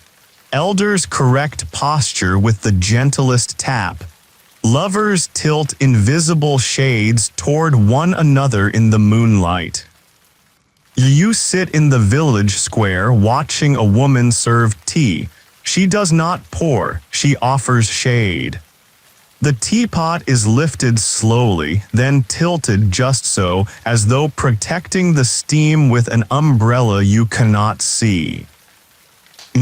[SPEAKER 1] Elders correct posture with the gentlest tap. Lovers tilt invisible shades toward one another in the moonlight. You sit in the village square watching a woman serve tea. She does not pour, she offers shade. The teapot is lifted slowly, then tilted just so, as though protecting the steam with an umbrella you cannot see.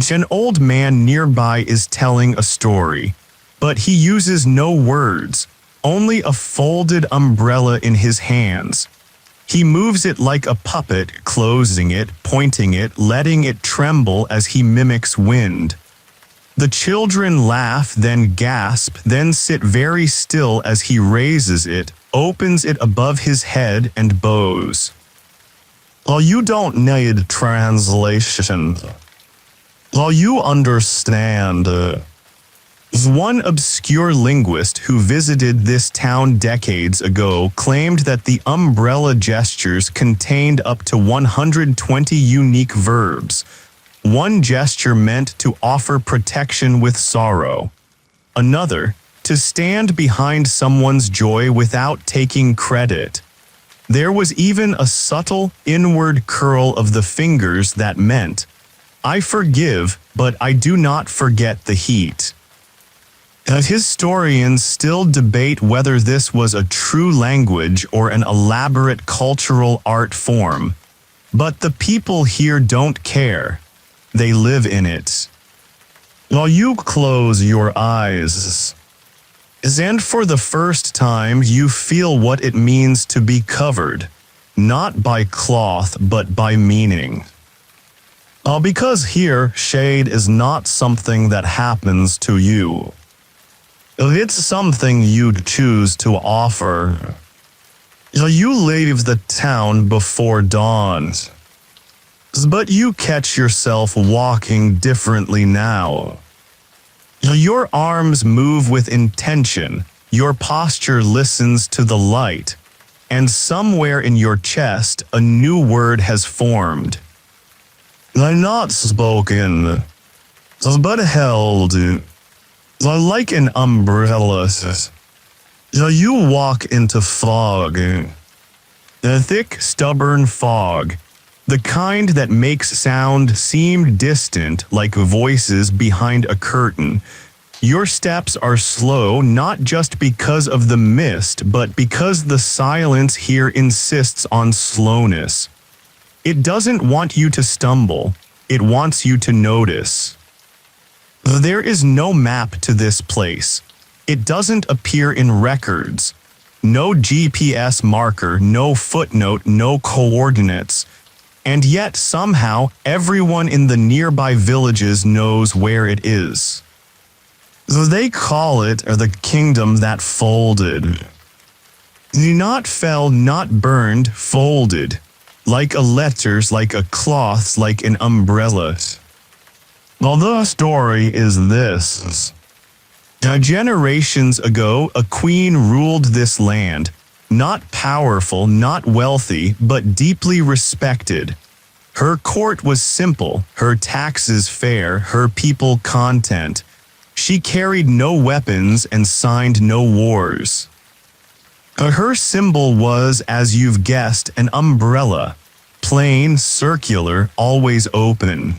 [SPEAKER 1] An old man nearby is telling a story, but he uses no words, only a folded umbrella in his hands. He moves it like a puppet, closing it, pointing it, letting it tremble as he mimics wind. The children laugh, then gasp, then sit very still as he raises it, opens it above his head and bows. "Oh, you don't need translation. Oh, you understand." One obscure linguist who visited this town decades ago claimed that the umbrella gestures contained up to 120 unique verbs. One gesture meant to offer protection with sorrow. Another, to stand behind someone's joy without taking credit. There was even a subtle, inward curl of the fingers that meant, "I forgive, but I do not forget the heat." Historians still debate whether this was a true language or an elaborate cultural art form. But the people here don't care. They live in it. While you close your eyes, and for the first time you feel what it means to be covered, not by cloth but by meaning. Because here, shade is not something that happens to you. It's something you'd choose to offer. You leave the town before dawn, but you catch yourself walking differently now. Your arms move with intention, your posture listens to the light, and somewhere in your chest a new word has formed. Not spoken, but held. Like an umbrella. You walk into fog. A thick, stubborn fog. The kind that makes sound seem distant, like voices behind a curtain. Your steps are slow not just because of the mist, but because the silence here insists on slowness. It doesn't want you to stumble, it wants you to notice. There is no map to this place. It doesn't appear in records. No GPS marker, no footnote, no coordinates. and yet somehow everyone in the nearby villages knows where it is. So they call it the kingdom that folded. Not fell, not burned, folded, like a letters, like a cloths, like an umbrella. Well, the story is this. Generations ago, a queen ruled this land, not powerful, not wealthy, but deeply respected. Her court was simple, her taxes fair, her people content. She carried no weapons and signed no wars. Her symbol was, as you've guessed, an umbrella, plain, circular, always open.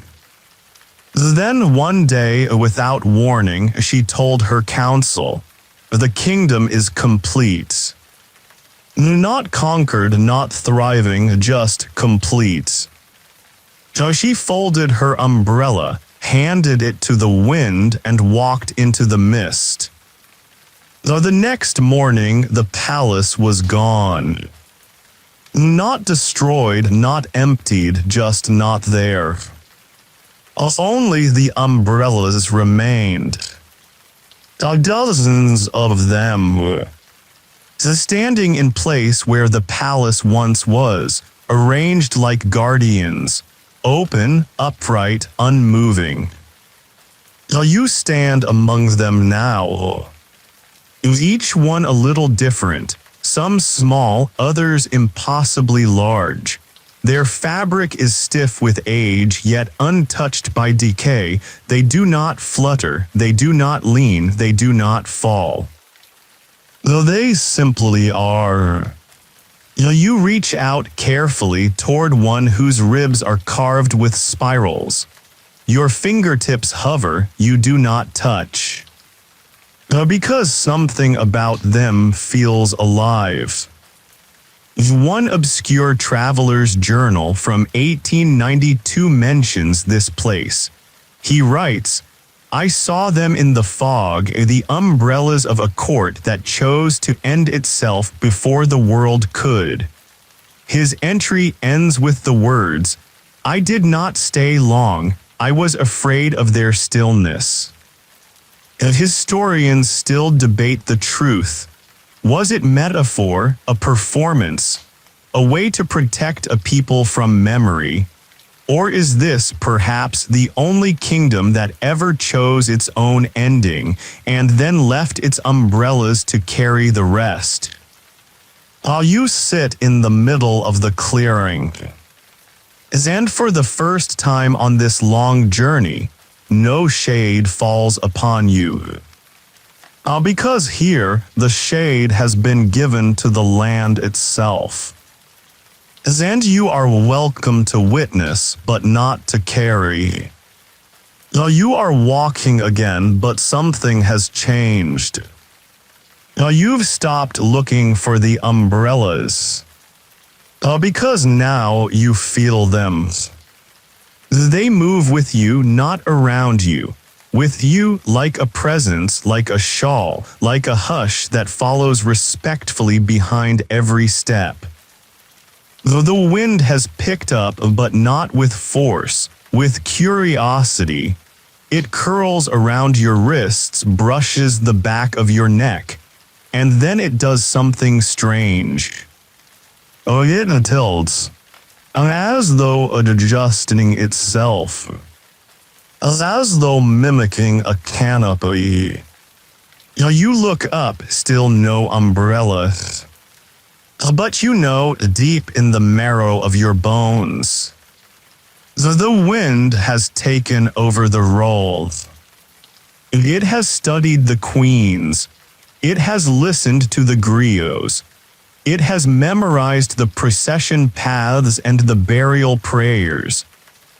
[SPEAKER 1] Then one day, without warning, she told her council, "The kingdom is complete. Not conquered, not thriving, just complete." So she folded her umbrella, handed it to the wind, and walked into the mist. So the next morning, the palace was gone. Not destroyed, not emptied, just not there. Only the umbrellas remained. Dozens of them. Standing in place where the palace once was, arranged like guardians, open, upright, unmoving. You stand among them now. Each one a little different, some small, others impossibly large. Their fabric is stiff with age, yet untouched by decay. They do not flutter, they do not lean, they do not fall. Though they simply are. You reach out carefully toward one whose ribs are carved with spirals. Your fingertips hover, you do not touch. Because something about them feels alive. One obscure traveler's journal from 1892 mentions this place. He writes, "I saw them in the fog, the umbrellas of a court that chose to end itself before the world could." His entry ends with the words, "I did not stay long, I was afraid of their stillness." Historians still debate the truth. Was it metaphor, a performance, a way to protect a people from memory? Or is this perhaps the only kingdom that ever chose its own ending and then left its umbrellas to carry the rest? While you sit in the middle of the clearing, and for the first time on this long journey, no shade falls upon you. Because here, the shade has been given to the land itself. And you are welcome to witness, but not to carry. You are walking again, but something has changed. You've stopped looking for the umbrellas. Because now you feel them. They move with you, not around you. With you, like a presence, like a shawl, like a hush that follows respectfully behind every step. The wind has picked up, but not with force, with curiosity. It curls around your wrists, brushes the back of your neck, and then it does something strange. It tilts, as though adjusting itself. As though mimicking a canopy. You look up, still no umbrella. But you know deep in the marrow of your bones. The wind has taken over the role. It has studied the queens. It has listened to the griots. It has memorized the procession paths and the burial prayers.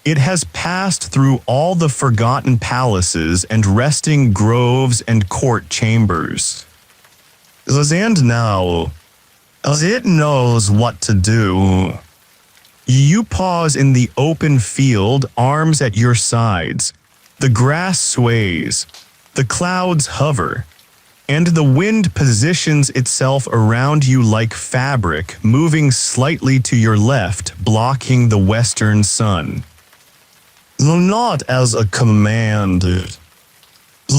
[SPEAKER 1] It has passed through all the forgotten palaces and resting groves and court chambers. And now, it knows what to do. You pause in the open field, arms at your sides. The grass sways. The clouds hover. and the wind positions itself around you like fabric, moving slightly to your left, blocking the western sun. Not as a command,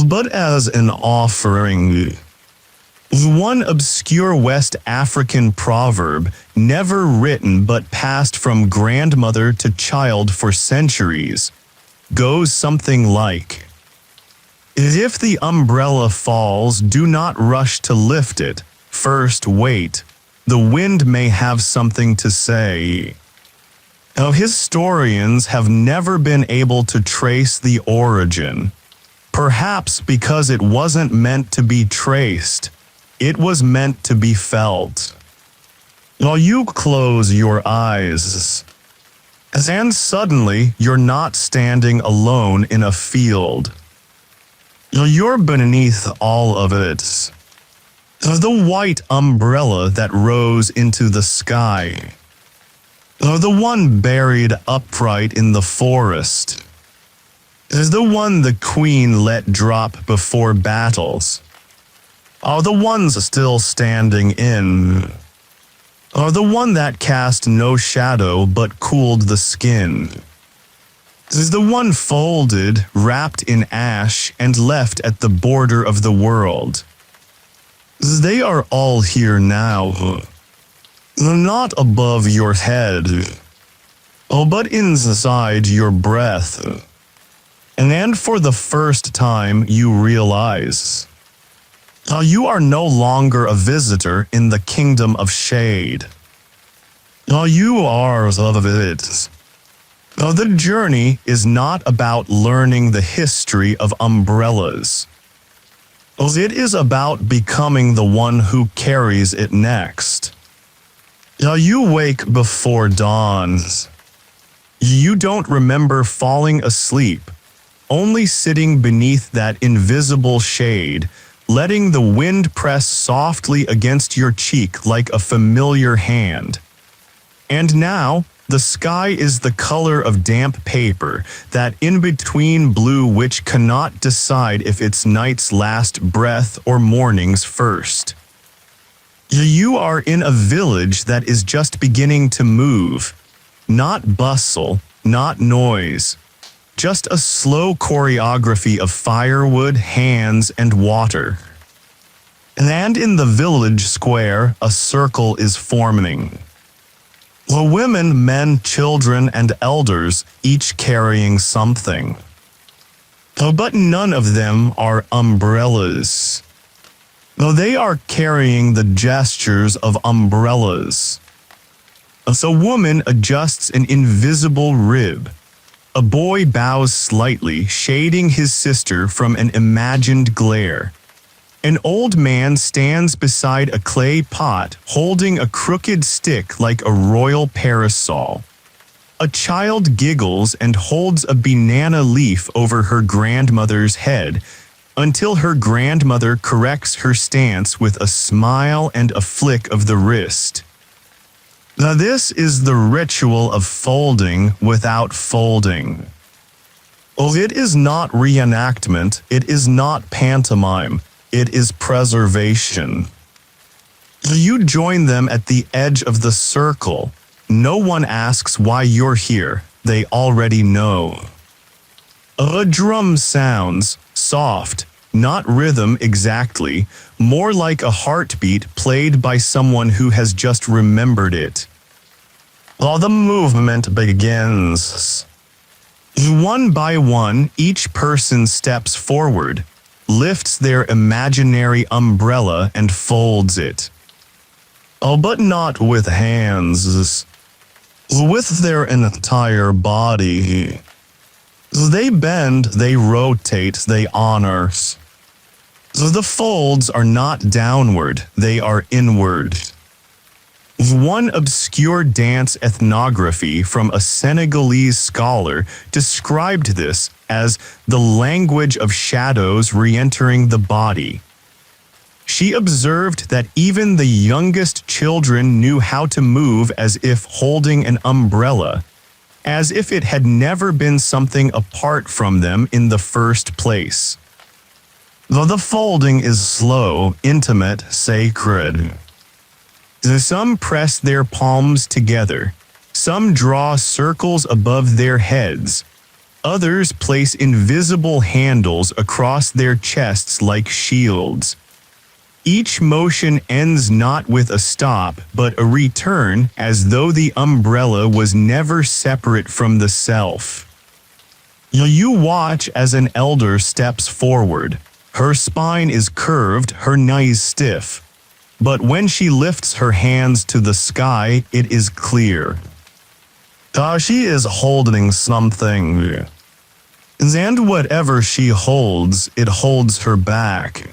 [SPEAKER 1] but as an offering. One obscure West African proverb, never written but passed from grandmother to child for centuries, goes something like, "If the umbrella falls, do not rush to lift it. First wait. The wind may have something to say." Now, historians have never been able to trace the origin, perhaps because it wasn't meant to be traced. It was meant to be felt. Now you close your eyes, and suddenly you're not standing alone in a field. You're beneath all of it. The white umbrella that rose into the sky. The one buried upright in the forest. The one the queen let drop before battles. The ones still standing in. The one that cast no shadow but cooled the skin. The one folded, wrapped in ash, and left at the border of the world. They are all here now. Not above your head, but inside your breath. And for the first time you realize, you are no longer a visitor in the kingdom of shade. You are of it. The journey is not about learning the history of umbrellas. It is about becoming the one who carries it next. You wake before dawn. You don't remember falling asleep, only sitting beneath that invisible shade, letting the wind press softly against your cheek like a familiar hand. And now, the sky is the color of damp paper, that in-between blue which cannot decide if it's night's last breath or morning's first. You are in a village that is just beginning to move. Not bustle, not noise. Just a slow choreography of firewood, hands, and water. And in the village square, a circle is forming. Women, men, children, and elders, each carrying something. But none of them are umbrellas. They are carrying the gestures of umbrellas. A woman adjusts an invisible rib. A boy bows slightly, shading his sister from an imagined glare. An old man stands beside a clay pot, holding a crooked stick like a royal parasol. A child giggles and holds a banana leaf over her grandmother's head, until her grandmother corrects her stance with a smile and a flick of the wrist. Now this is the ritual of folding without folding. It is not reenactment, it is not pantomime, it is preservation. You join them at the edge of the circle. No one asks why you're here, they already know. A drum sounds, soft, not rhythm exactly, more like a heartbeat played by someone who has just remembered it. The movement begins. One by one, each person steps forward, lifts their imaginary umbrella and folds it. But not with hands, with their entire body. They bend, they rotate, they honor. The folds are not downward, they are inward. One obscure dance ethnography from a Senegalese scholar described this as the language of shadows re-entering the body. She observed that even the youngest children knew how to move as if holding an umbrella, as if it had never been something apart from them in the first place. Though the folding is slow, intimate, sacred. Some press their palms together. Some draw circles above their heads. Others place invisible handles across their chests like shields. Each motion ends not with a stop, but a return, as though the umbrella was never separate from the self. You watch as an elder steps forward. Her spine is curved, her knees stiff. But when she lifts her hands to the sky, it is clear. She is holding something. And whatever she holds, it holds her back.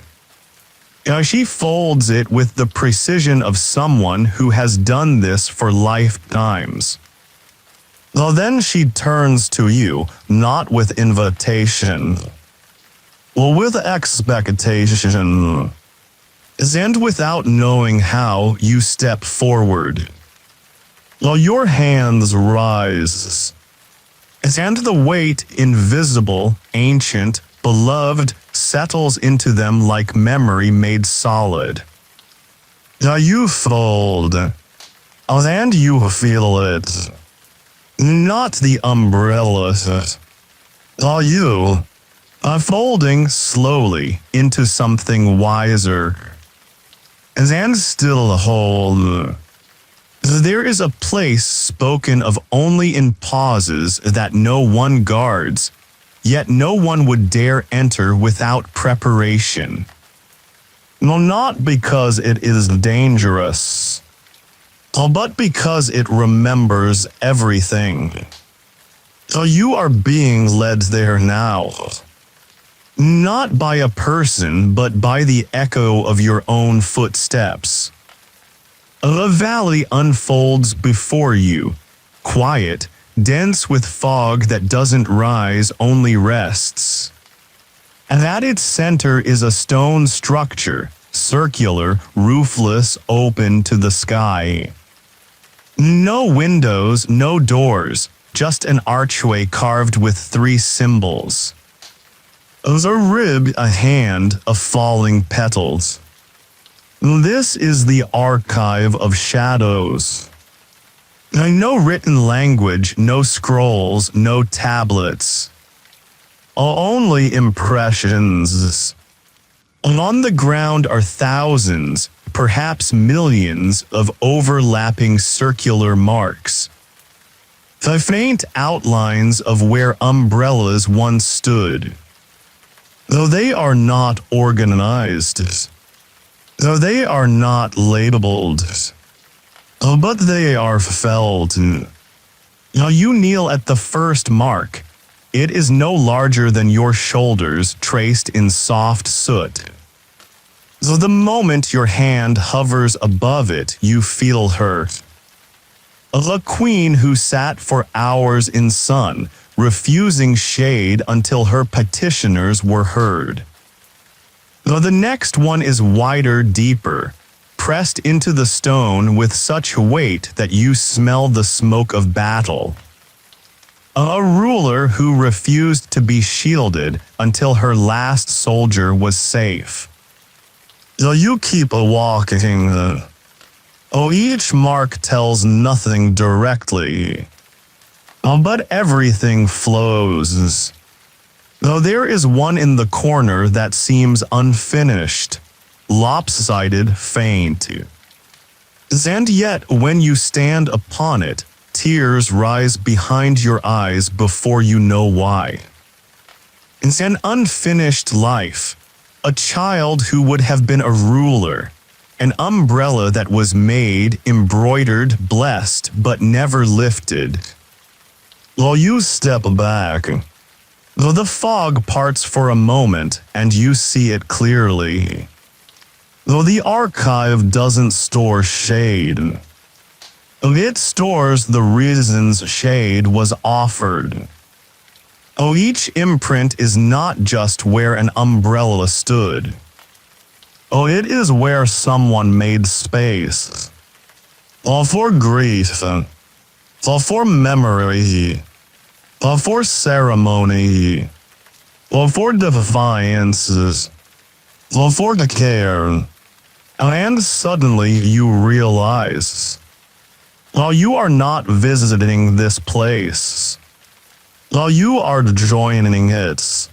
[SPEAKER 1] She folds it with the precision of someone who has done this for lifetimes. Then she turns to you, not with invitation, with expectation. And without knowing how, you step forward. Your hands rise. And the weight, invisible, ancient, beloved, settles into them like memory made solid. You fold. And you feel it. Not the umbrella. You are folding slowly into something wiser. And still hold. There is a place spoken of only in pauses that no one guards, yet no one would dare enter without preparation. Not because it is dangerous, but because it remembers everything. You are being led there now. Not by a person, but by the echo of your own footsteps. A valley unfolds before you, quiet, dense with fog that doesn't rise, only rests. And at its center is a stone structure, circular, roofless, open to the sky. No windows, no doors, just an archway carved with 3 symbols. A rib, a hand, a falling petals. This is the archive of shadows. No written language, no scrolls, no tablets. Only impressions. On the ground are thousands, perhaps millions, of overlapping circular marks. The faint outlines of where umbrellas once stood. Though they are not organized. Though they are not labeled, but they are felt. You kneel at the first mark. It is no larger than your shoulders, traced in soft soot. So the moment your hand hovers above it, you feel her. A queen who sat for hours in sun, refusing shade until her petitioners were heard. The next one is wider, deeper, pressed into the stone with such weight that you smell the smoke of battle. A ruler who refused to be shielded until her last soldier was safe. You keep walking. Each mark tells nothing directly, but everything flows. Though there is one in the corner that seems unfinished, lopsided, faint. And yet, when you stand upon it, tears rise behind your eyes before you know why. It's an unfinished life, a child who would have been a ruler, an umbrella that was made, embroidered, blessed, but never lifted. You step back. Though the fog parts for a moment and you see it clearly. Though the archive doesn't store shade. It stores the reasons shade was offered. Each imprint is not just where an umbrella stood. It is where someone made space. For grief. For memory. For ceremony, or for defiances, For the care. And suddenly you realize, you are not visiting this place. You are joining it.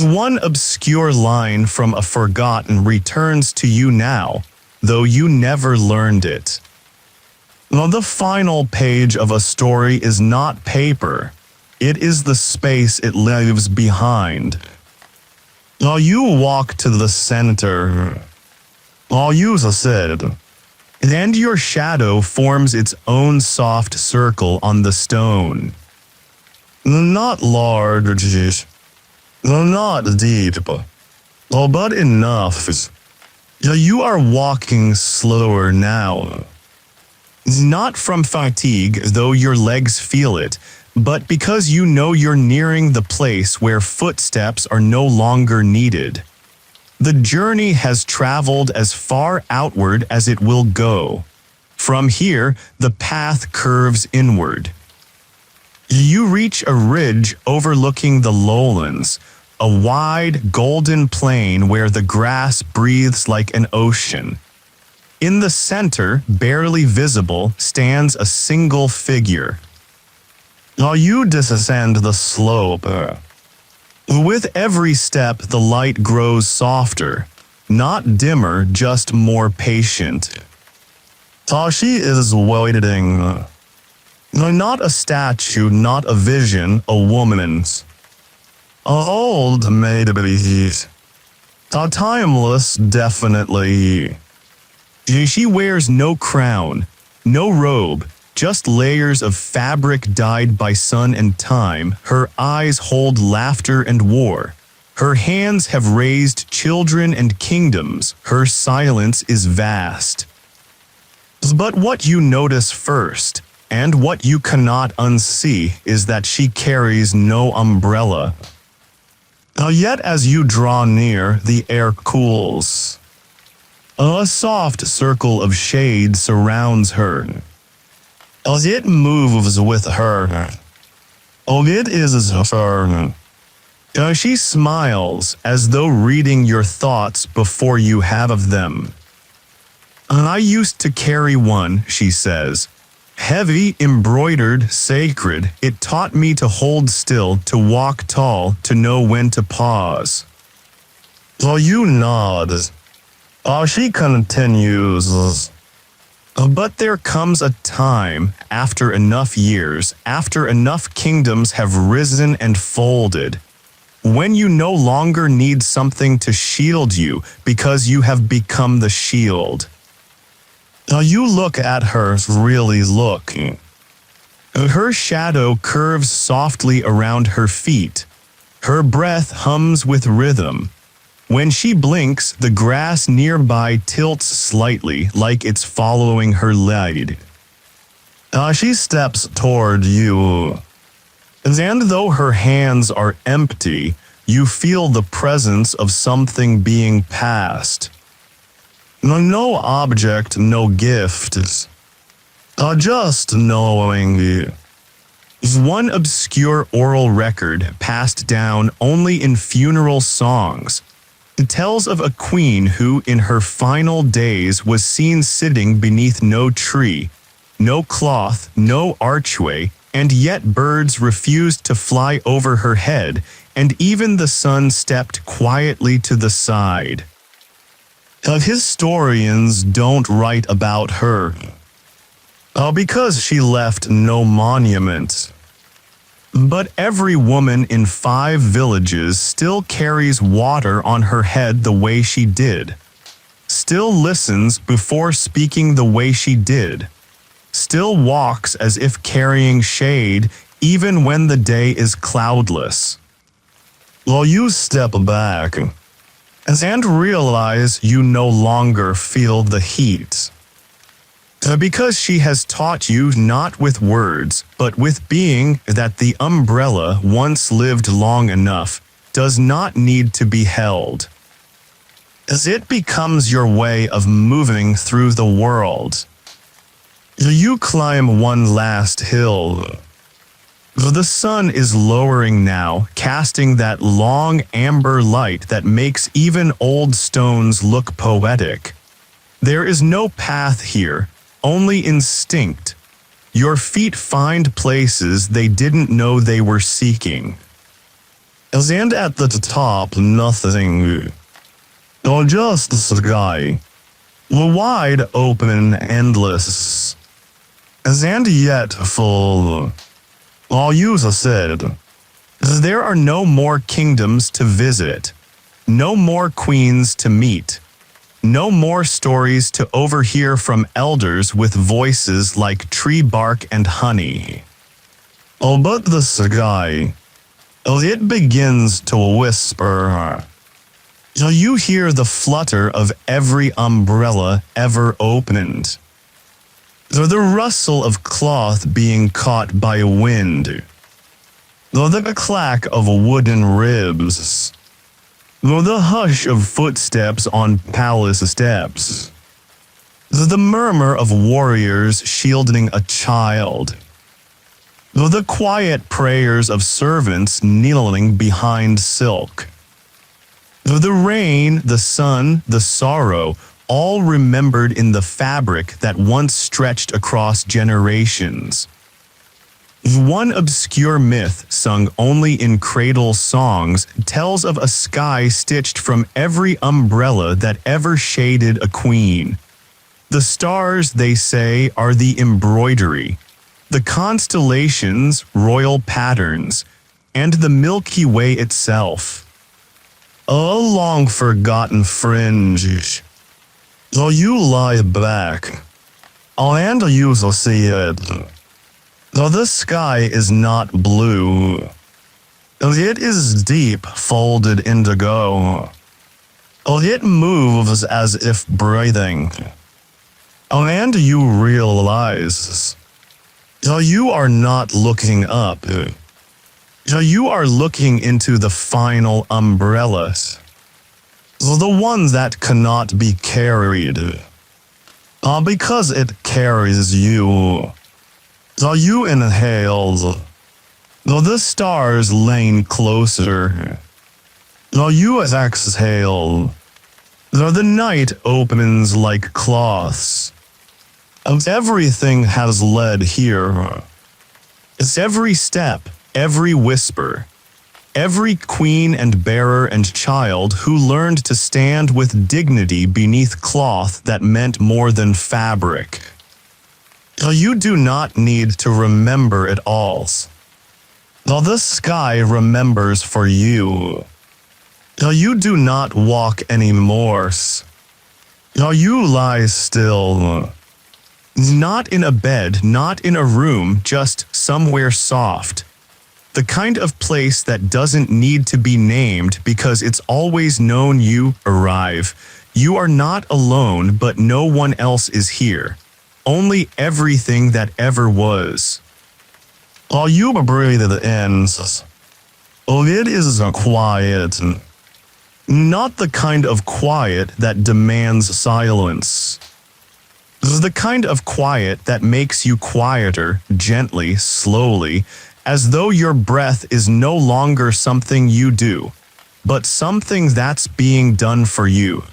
[SPEAKER 1] One obscure line from a forgotten returns to you now, though you never learned it. The final page of a story is not paper. It is the space it leaves behind. You walk to the center. You said, and your shadow forms its own soft circle on the stone. Not large, not deep, but enough. You are walking slower now. Not from fatigue, though your legs feel it, but because you know you're nearing the place where footsteps are no longer needed. The journey has traveled as far outward as it will go. From here, the path curves inward. You reach a ridge overlooking the lowlands, a wide, golden plain where the grass breathes like an ocean. In the center, barely visible, stands a single figure. You descend the slope. With every step, the light grows softer, not dimmer, just more patient. She is waiting. Not a statue, not a vision, a woman's. Old maybe. Timeless, definitely. She wears no crown, no robe, just layers of fabric dyed by sun and time. Her eyes hold laughter and war. Her hands have raised children and kingdoms. Her silence is vast. But what you notice first, and what you cannot unsee, is that she carries no umbrella. Yet as you draw near, the air cools. A soft circle of shade surrounds her. It moves with her. It is her. She smiles as though reading your thoughts before you have of them. I used to carry one, she says. Heavy, embroidered, sacred, it taught me to hold still, to walk tall, to know when to pause. You nod. She continues. But there comes a time, after enough years, after enough kingdoms have risen and folded, when you no longer need something to shield you because you have become the shield. You look at her, really look. Her shadow curves softly around her feet. Her breath hums with rhythm. When she blinks, the grass nearby tilts slightly, like it's following her lead. She steps toward you. And though her hands are empty, you feel the presence of something being passed. No object, no gift. Just knowing. One obscure oral record passed down only in funeral songs. It tells of a queen who, in her final days, was seen sitting beneath no tree, no cloth, no archway, and yet birds refused to fly over her head, and even the sun stepped quietly to the side. Historians don't write about her, because she left no monument. But every woman in 5 villages still carries water on her head the way she did, still listens before speaking the way she did, still walks as if carrying shade even when the day is cloudless. You step back and realize you no longer feel the heat. Because she has taught you not with words, but with being, that the umbrella, once lived long enough, does not need to be held. As it becomes your way of moving through the world. You climb one last hill. The sun is lowering now, casting that long amber light that makes even old stones look poetic. There is no path here, only instinct. Your feet find places they didn't know they were seeking. And at the top, nothing. Or just the sky. Wide open, endless. And yet full. All you said. There are no more kingdoms to visit. No more queens to meet. No more stories to overhear from elders with voices like tree bark and honey. Oh, but the sky, it begins to whisper. You hear the flutter of every umbrella ever opened. The rustle of cloth being caught by a wind. The clack of wooden ribs. The hush of footsteps on palace steps. The murmur of warriors shielding a child. The quiet prayers of servants kneeling behind silk. The rain, the sun, the sorrow, all remembered in the fabric that once stretched across generations. One obscure myth, sung only in cradle songs, tells of a sky stitched from every umbrella that ever shaded a queen. The stars, they say, are the embroidery, the constellations, royal patterns, and the Milky Way itself. A long-forgotten fringe. So you lie back, and you see it. Though the sky is not blue, it is deep folded indigo. It moves as if breathing. And you realize, you are not looking up. You are looking into the final umbrellas. The one that cannot be carried. Because it carries you. You inhale. The stars lean closer. You exhale. The night opens like cloths. Everything has led here. It's every step, every whisper, every queen and bearer and child who learned to stand with dignity beneath cloth that meant more than fabric. You do not need to remember it all. The sky remembers for you. You do not walk anymore. You lie still. Not in a bed, not in a room, just somewhere soft. The kind of place that doesn't need to be named because it's always known you arrive. You are not alone, but no one else is here. Only everything that ever was. You breathe in. It is quiet. Not the kind of quiet that demands silence. The kind of quiet that makes you quieter, gently, slowly, as though your breath is no longer something you do, but something that's being done for you.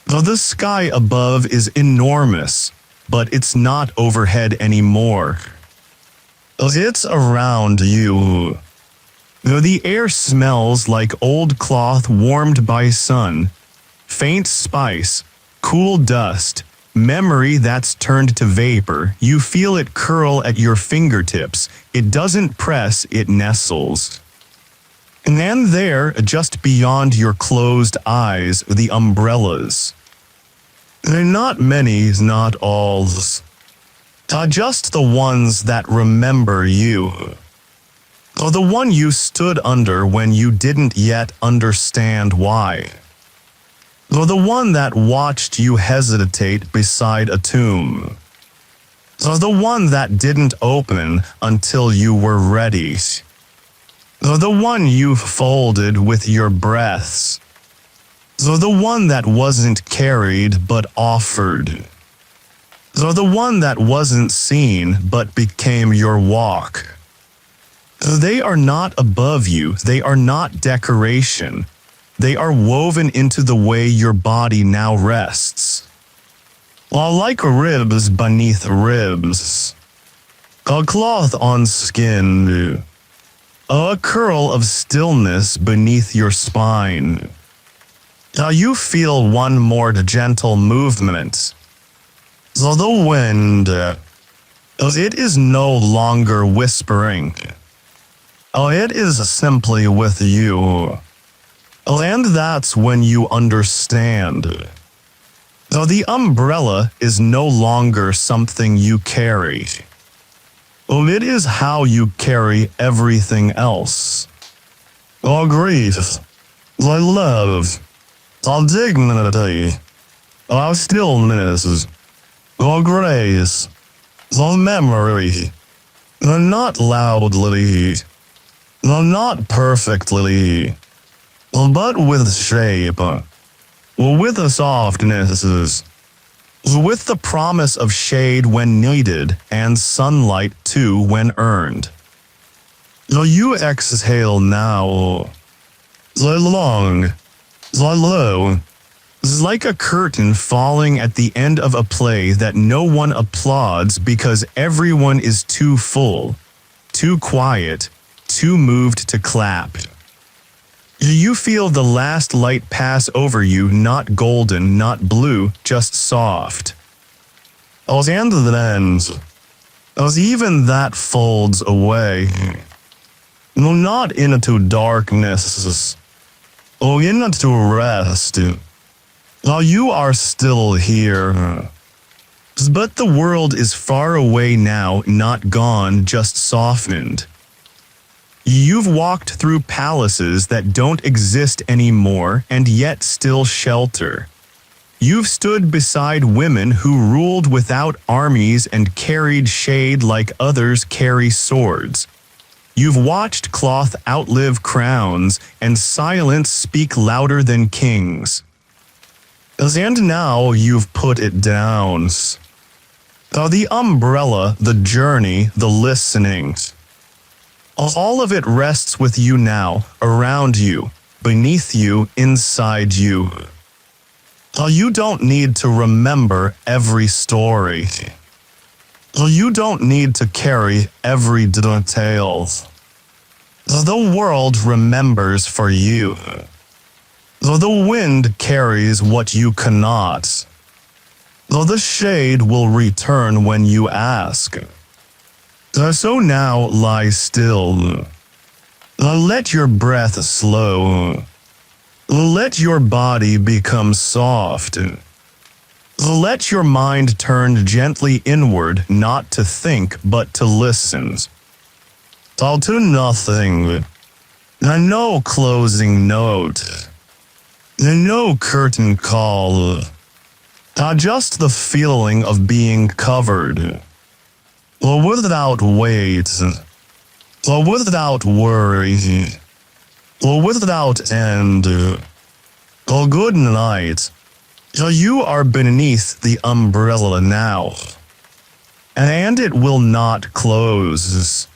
[SPEAKER 1] The sky above is enormous, but it's not overhead anymore. It's around you. The air smells like old cloth warmed by sun, faint spice, cool dust, memory that's turned to vapor. You feel it curl at your fingertips. It doesn't press, it nestles. And then there, just beyond your closed eyes, the umbrellas. They're not many, not all. Just the ones that remember you. The one you stood under when you didn't yet understand why. The one that watched you hesitate beside a tomb. The one that didn't open until you were ready. The one you folded with your breaths. The one that wasn't carried but offered. The one that wasn't seen but became your walk. They are not above you, they are not decoration. They are woven into the way your body now rests. Like ribs beneath ribs, a cloth on skin, a curl of stillness beneath your spine. You feel one more gentle movement. So the wind, it is no longer whispering. It is simply with you. And that's when you understand. The umbrella is no longer something you carry. It is how you carry everything else. Grief, love, dignity, stillness, grace, memory, not loudly, not perfectly, but with shape, with a softness, with the promise of shade when needed and sunlight too when earned. You exhale now, long, low, like a curtain falling at the end of a play that no one applauds because everyone is too full, too quiet, too moved to clap. You feel the last light pass over you, not golden, not blue, just soft. And then, even that folds away. Not into darkness, into rest. You are still here. But the world is far away now, not gone, just softened. You've walked through palaces that don't exist anymore and yet still shelter. You've stood beside women who ruled without armies and carried shade like others carry swords. You've watched cloth outlive crowns and silence speak louder than kings. And now you've put it down. The umbrella, the journey, the listening. All of it rests with you now, around you, beneath you, inside you. You don't need to remember every story. You don't need to carry every detail. The world remembers for you. The wind carries what you cannot. The shade will return when you ask. So now lie still. Let your breath slow. Let your body become soft. Let your mind turn gently inward, not to think, but to listen. All to nothing. No closing note. No curtain call. Just the feeling of being covered. Without weight, without worry, without end. Good night. You are beneath the umbrella now, and it will not close.